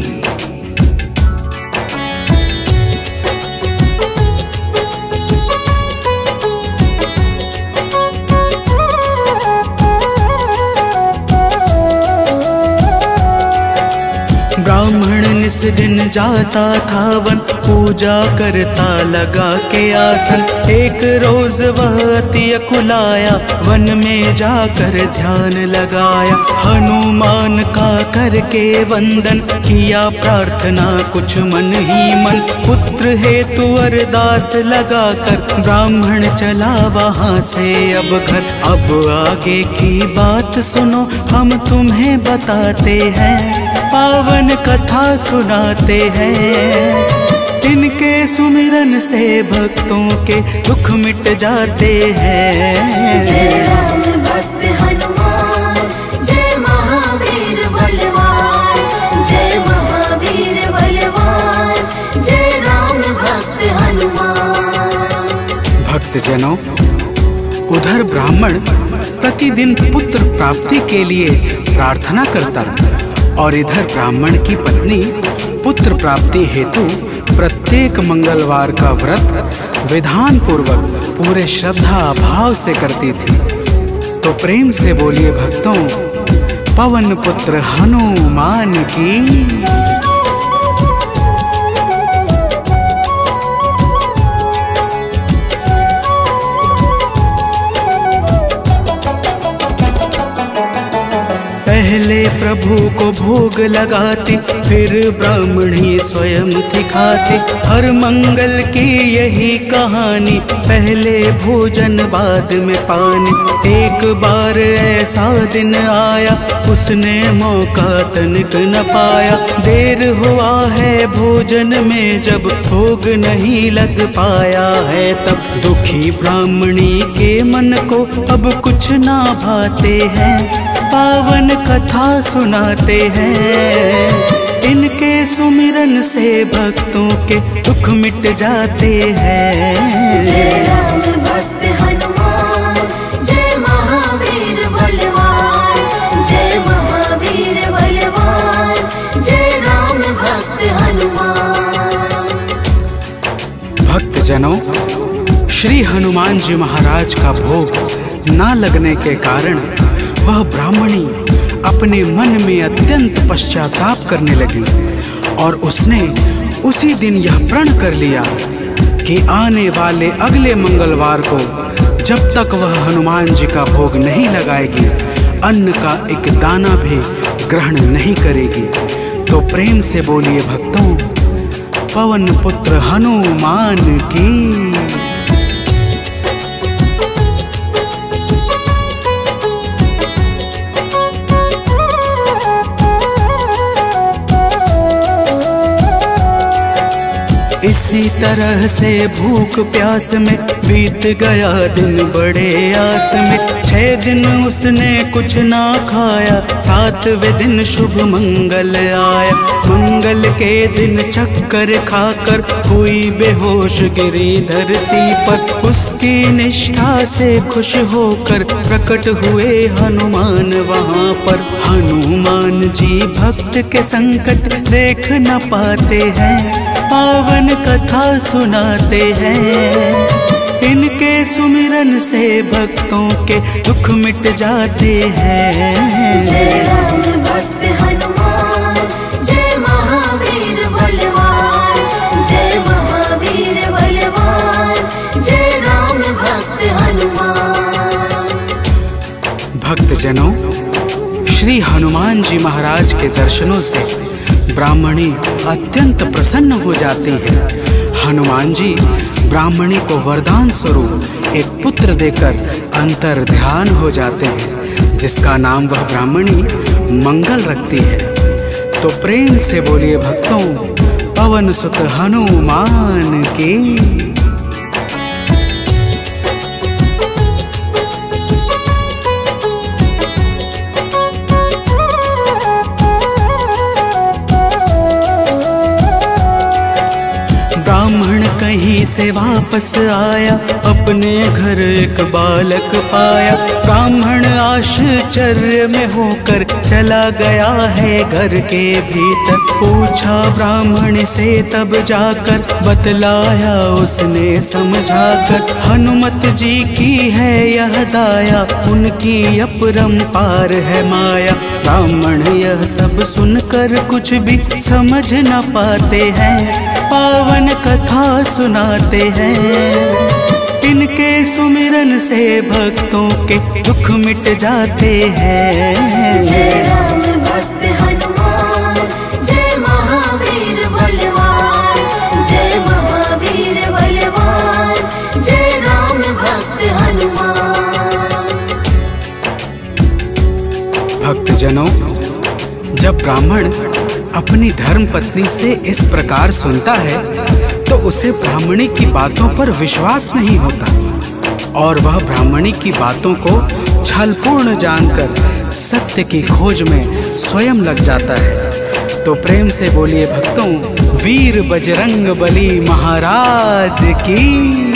ब्राह्मण निस दिन जाता था वन, पूजा करता लगा के आसन। एक रोज वह अति अकुलाया, वन में जाकर ध्यान लगाया। हनुमान का करके वंदन किया, प्रार्थना कुछ मन ही मन। पुत्र हेतु अरदास लगाकर ब्राह्मण चला वहाँ से अब घर। अब आगे की बात सुनो, हम तुम्हें बताते हैं, पावन कथा सुनाते हैं। इनके सुमिरन से भक्तों के दुख मिट जाते हैं। जय राम भक्त हनुमान, जय महावीर बलवान, जय महावीर बलवान, जय राम भक्त हनुमान। भक्तजनों, उधर ब्राह्मण प्रतिदिन पुत्र प्राप्ति के लिए प्रार्थना करता और इधर ब्राह्मण की पत्नी पुत्र प्राप्ति हेतु प्रत्येक मंगलवार का व्रत विधान पूर्वक पूरे श्रद्धा भाव से करती थी। तो प्रेम से बोलिए भक्तों, पवन पुत्र हनुमान की। पहले प्रभु को भोग लगाती, फिर ब्राह्मणी स्वयं थी खाती। हर मंगल की यही कहानी, पहले भोजन बाद में पानी। एक बार ऐसा दिन आया, उसने मौका तनिक न पाया। देर हुआ है भोजन में, जब भोग नहीं लग पाया है तब। दुखी ब्राह्मणी के मन को अब कुछ ना भाते हैं, पावन कथा सुनाते हैं। इनके सुमिरन से भक्तों के दुख मिट जाते हैं। जय राम भक्त हनुमान, जय महावीर बलवान, जय महावीर बलवान, जय राम भक्त हनुमान। भक्तजनों, श्री हनुमान जी महाराज का भोग ना लगने के कारण वह ब्राह्मणी अपने मन में अत्यंत पश्चाताप करने लगी और उसने उसी दिन यह प्रण कर लिया कि आने वाले अगले मंगलवार को जब तक वह हनुमान जी का भोग नहीं लगाएगी, अन्न का एक दाना भी ग्रहण नहीं करेगी। तो प्रेम से बोलिए भक्तों, पवन पुत्र हनुमान की। इसी तरह से भूख प्यास में बीत गया दिन बड़े आस में। 6 दिन उसने कुछ ना खाया, 7वें दिन शुभ मंगल आया। मंगल के दिन चक्कर खाकर हुई बेहोश गिरी धरती पर। उसकी निष्ठा से खुश होकर प्रकट हुए हनुमान वहाँ पर। हनुमान जी भक्त के संकट देख न पाते हैं, पावन कथा सुनाते हैं। इनके सुमिरन से भक्तों के दुख मिट जाते हैं। जय राम भक्त हनुमान, जय महावीर बलवान, जय महावीर बलवान, जय राम भक्त हनुमान। भक्तजनों, श्री हनुमान जी महाराज के दर्शनों से ब्राह्मणी अत्यंत प्रसन्न हो जाती है। हनुमान जी ब्राह्मणी को वरदान स्वरूप एक पुत्र देकर अंतर ध्यान हो जाते हैं, जिसका नाम वह ब्राह्मणी मंगल रखती है। तो प्रेम से बोलिए भक्तों, पवन सुत हनुमान की। ब्राह्मण कहीं से वापस आया, अपने घर एक बालक पाया। ब्राह्मण आश्चर्य में होकर चला गया है घर के भीतर। पूछा ब्राह्मण से तब जाकर, बतलाया उसने समझाकर। हनुमत जी की है यह दाया, उनकी अपरंपार है माया। ब्राह्मण यह सब सुनकर कुछ भी समझ न पाते हैं, पावन कथा सुनाते हैं। इनके सुमिरन से भक्तों के दुख मिट जाते हैं। जय राम भक्त हनुमान, जय महावीर बलवान, जय महावीर बलवान, जय राम भक्त हनुमान। भक्तजनों, जब ब्राह्मण अपनी धर्म पत्नी से इस प्रकार सुनता है तो उसे ब्राह्मणी की बातों पर विश्वास नहीं होता और वह ब्राह्मणी की बातों को छलपूर्ण जानकर सत्य की खोज में स्वयं लग जाता है। तो प्रेम से बोलिए भक्तों, वीर बजरंग बली महाराज की।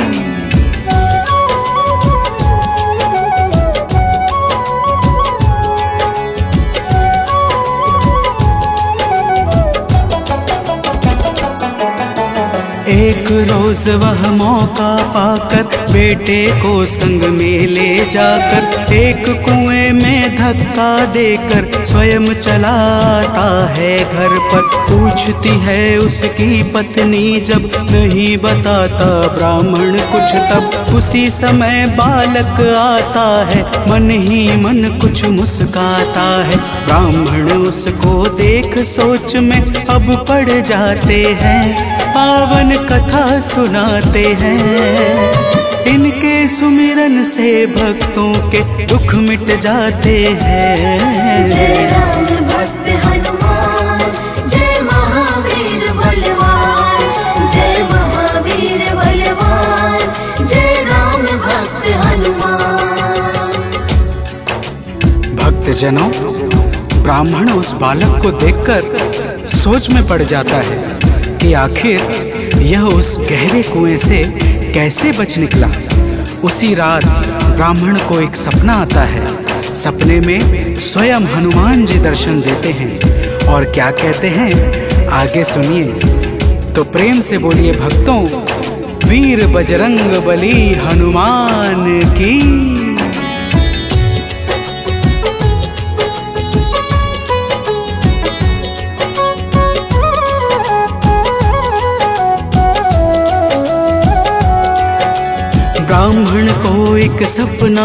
एक रोज वह मौका पाकर बेटे को संग में ले जाकर एक कुएं में धक्का देकर स्वयं चलाता है घर पर। पूछती है उसकी पत्नी जब, नहीं बताता ब्राह्मण कुछ तब। उसी समय बालक आता है, मन ही मन कुछ मुस्काता है। ब्राह्मण उसको देख सोच में अब पड़ जाते हैं, पावन कथा सुनाते हैं। इनके सुमिरन से भक्तों के दुख मिट जाते हैं। जय राम भक्त हनुमान, जय महावीर बलवान, जय महावीर बलवान, जय राम भक्त हनुमान। भक्तजनों, ब्राह्मण उस बालक को देखकर सोच में पड़ जाता है कि आखिर यह उस गहरे कुएं से कैसे बच निकला। उसी रात ब्राह्मण को एक सपना आता है। सपने में स्वयं हनुमान जी दर्शन देते हैं और क्या कहते हैं आगे सुनिए। तो प्रेम से बोलिए भक्तों, वीर बजरंग बली हनुमान की। ब्राह्मण को एक सपना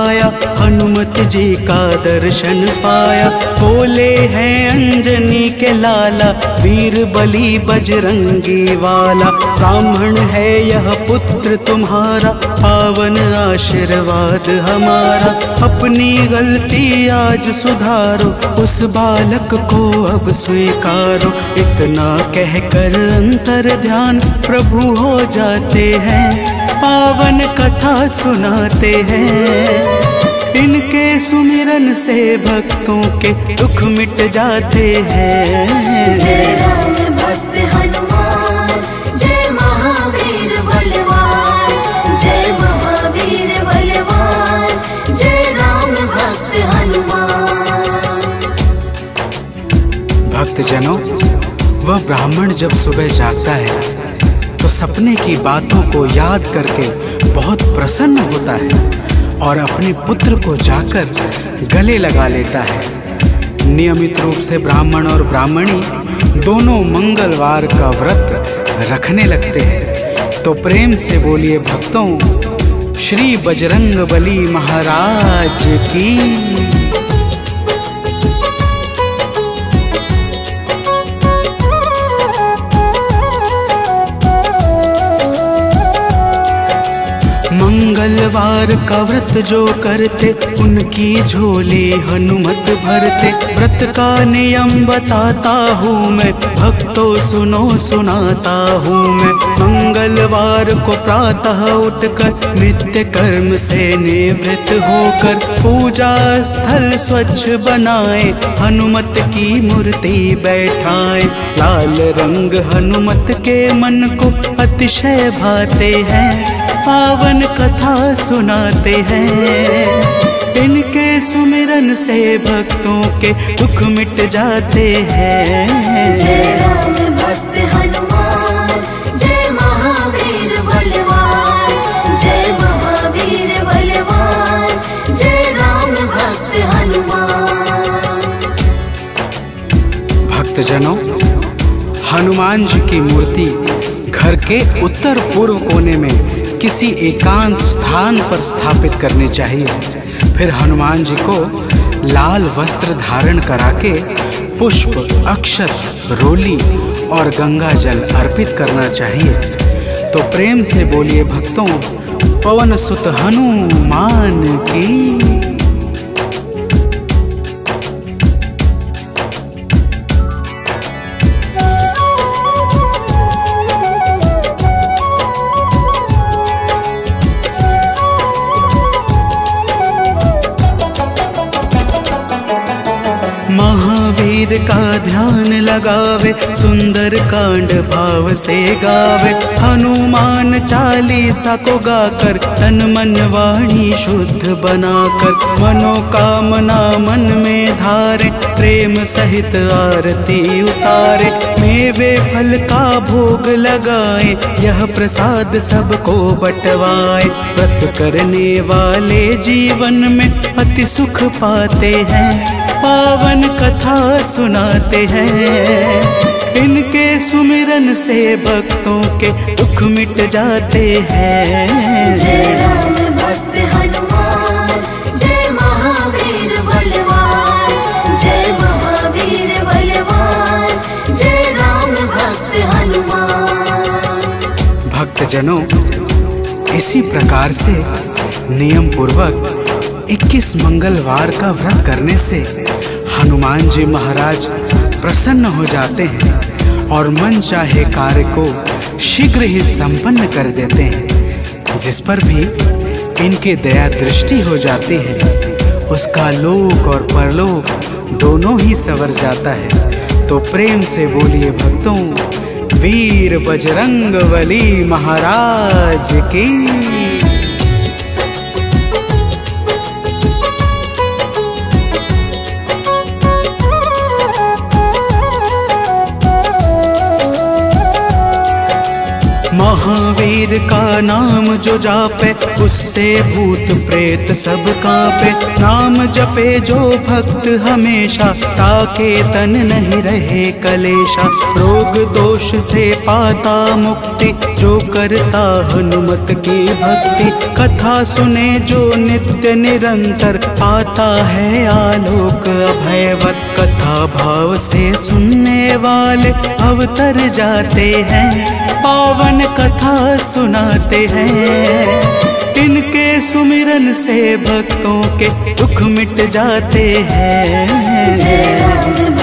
आया, हनुमत जी का दर्शन पाया। बोले हैं अंजनी के लाला, वीर बली बजरंगी वाला। ब्राह्मण है यह पुत्र तुम्हारा, पावन आशीर्वाद हमारा। अपनी गलती आज सुधारो, उस बालक को अब स्वीकारो। इतना कहकर अंतर ध्यान प्रभु हो जाते हैं, पावन कथा सुनाते हैं। इनके सुमिरन से भक्तों के दुख मिट जाते हैं। जय राम भक्त हनुमान, जय महावीर बलवान, जय महावीर बलवान, जय राम भक्त हनुमान। भक्तजनों, वह ब्राह्मण जब सुबह जागता है तो सपने की बातों को याद करके बहुत प्रसन्न होता है और अपने पुत्र को जाकर गले लगा लेता है। नियमित रूप से ब्राह्मण और ब्राह्मणी दोनों मंगलवार का व्रत रखने लगते हैं। तो प्रेम से बोलिए भक्तों, श्री बजरंग बली महाराज की। मंगलवार का व्रत जो करते उनकी झोली हनुमत भरते। व्रत का नियम बताता हूँ मैं, भक्तों सुनो सुनाता हूँ मैं। मंगलवार को प्रातः उठकर नित्य कर्म से निवृत्त होकर पूजा स्थल स्वच्छ बनाए, हनुमत की मूर्ति बैठाए। लाल रंग हनुमत के मन को अतिशय भाते हैं, पावन कथा सुनाते हैं। इनके सुमिरन से भक्तों के दुख मिट जाते हैं। जय राम भक्त हनुमान, जय महावीर बलवान, जय महावीर बलवान, जय राम भक्त हनुमान। भक्तजनों, हनुमान जी की मूर्ति घर के उत्तर पूर्व कोने में किसी एकांत स्थान पर स्थापित करनी चाहिए। फिर हनुमान जी को लाल वस्त्र धारण करा के पुष्प, अक्षत, रोली और गंगा जल अर्पित करना चाहिए। तो प्रेम से बोलिए भक्तों, पवन सुत हनुमान की। महावीर का ध्यान लगावे, सुंदर कांड भाव से गावे। हनुमान चालीसा को गाकर तन मन वाणी शुद्ध बनाकर, मनोकामना मन में धारे, प्रेम सहित आरती उतारे। मेवे फल का भोग लगाए, यह प्रसाद सबको बंटवाए। व्रत करने वाले जीवन में अति सुख पाते हैं, पावन कथा सुनाते हैं। इनके सुमिरन से भक्तों के दुख मिट जाते हैं। जय राम भक्त हनुमान, जय महावीर बलवान, जय महावीर बलवान, जय राम भक्त हनुमान। भक्तजनों, इसी प्रकार से नियम पूर्वक 21 मंगलवार का व्रत करने से हनुमान जी महाराज प्रसन्न हो जाते हैं और मन चाहे कार्य को शीघ्र ही संपन्न कर देते हैं। जिस पर भी इनके दया दृष्टि हो जाती है, उसका लोक और परलोक दोनों ही संवर जाता है। तो प्रेम से बोलिए भक्तों, वीर बजरंगबली महाराज की। महावीर का नाम जो जापे, उससे भूत प्रेत सब कांपे। नाम जपे जो भक्त हमेशा, ताके तन नहीं रहे कलेशा। रोग दोष से पाता मुक्ति, जो करता हनुमत की भक्ति। कथा सुने जो नित्य निरंतर, पाता है आलोक अभयवत। कथा भाव से सुनने वाले अवतर जाते हैं, पावन कथा सुनाते हैं। इनके सुमिरन से भक्तों के दुख मिट जाते हैं। जय राम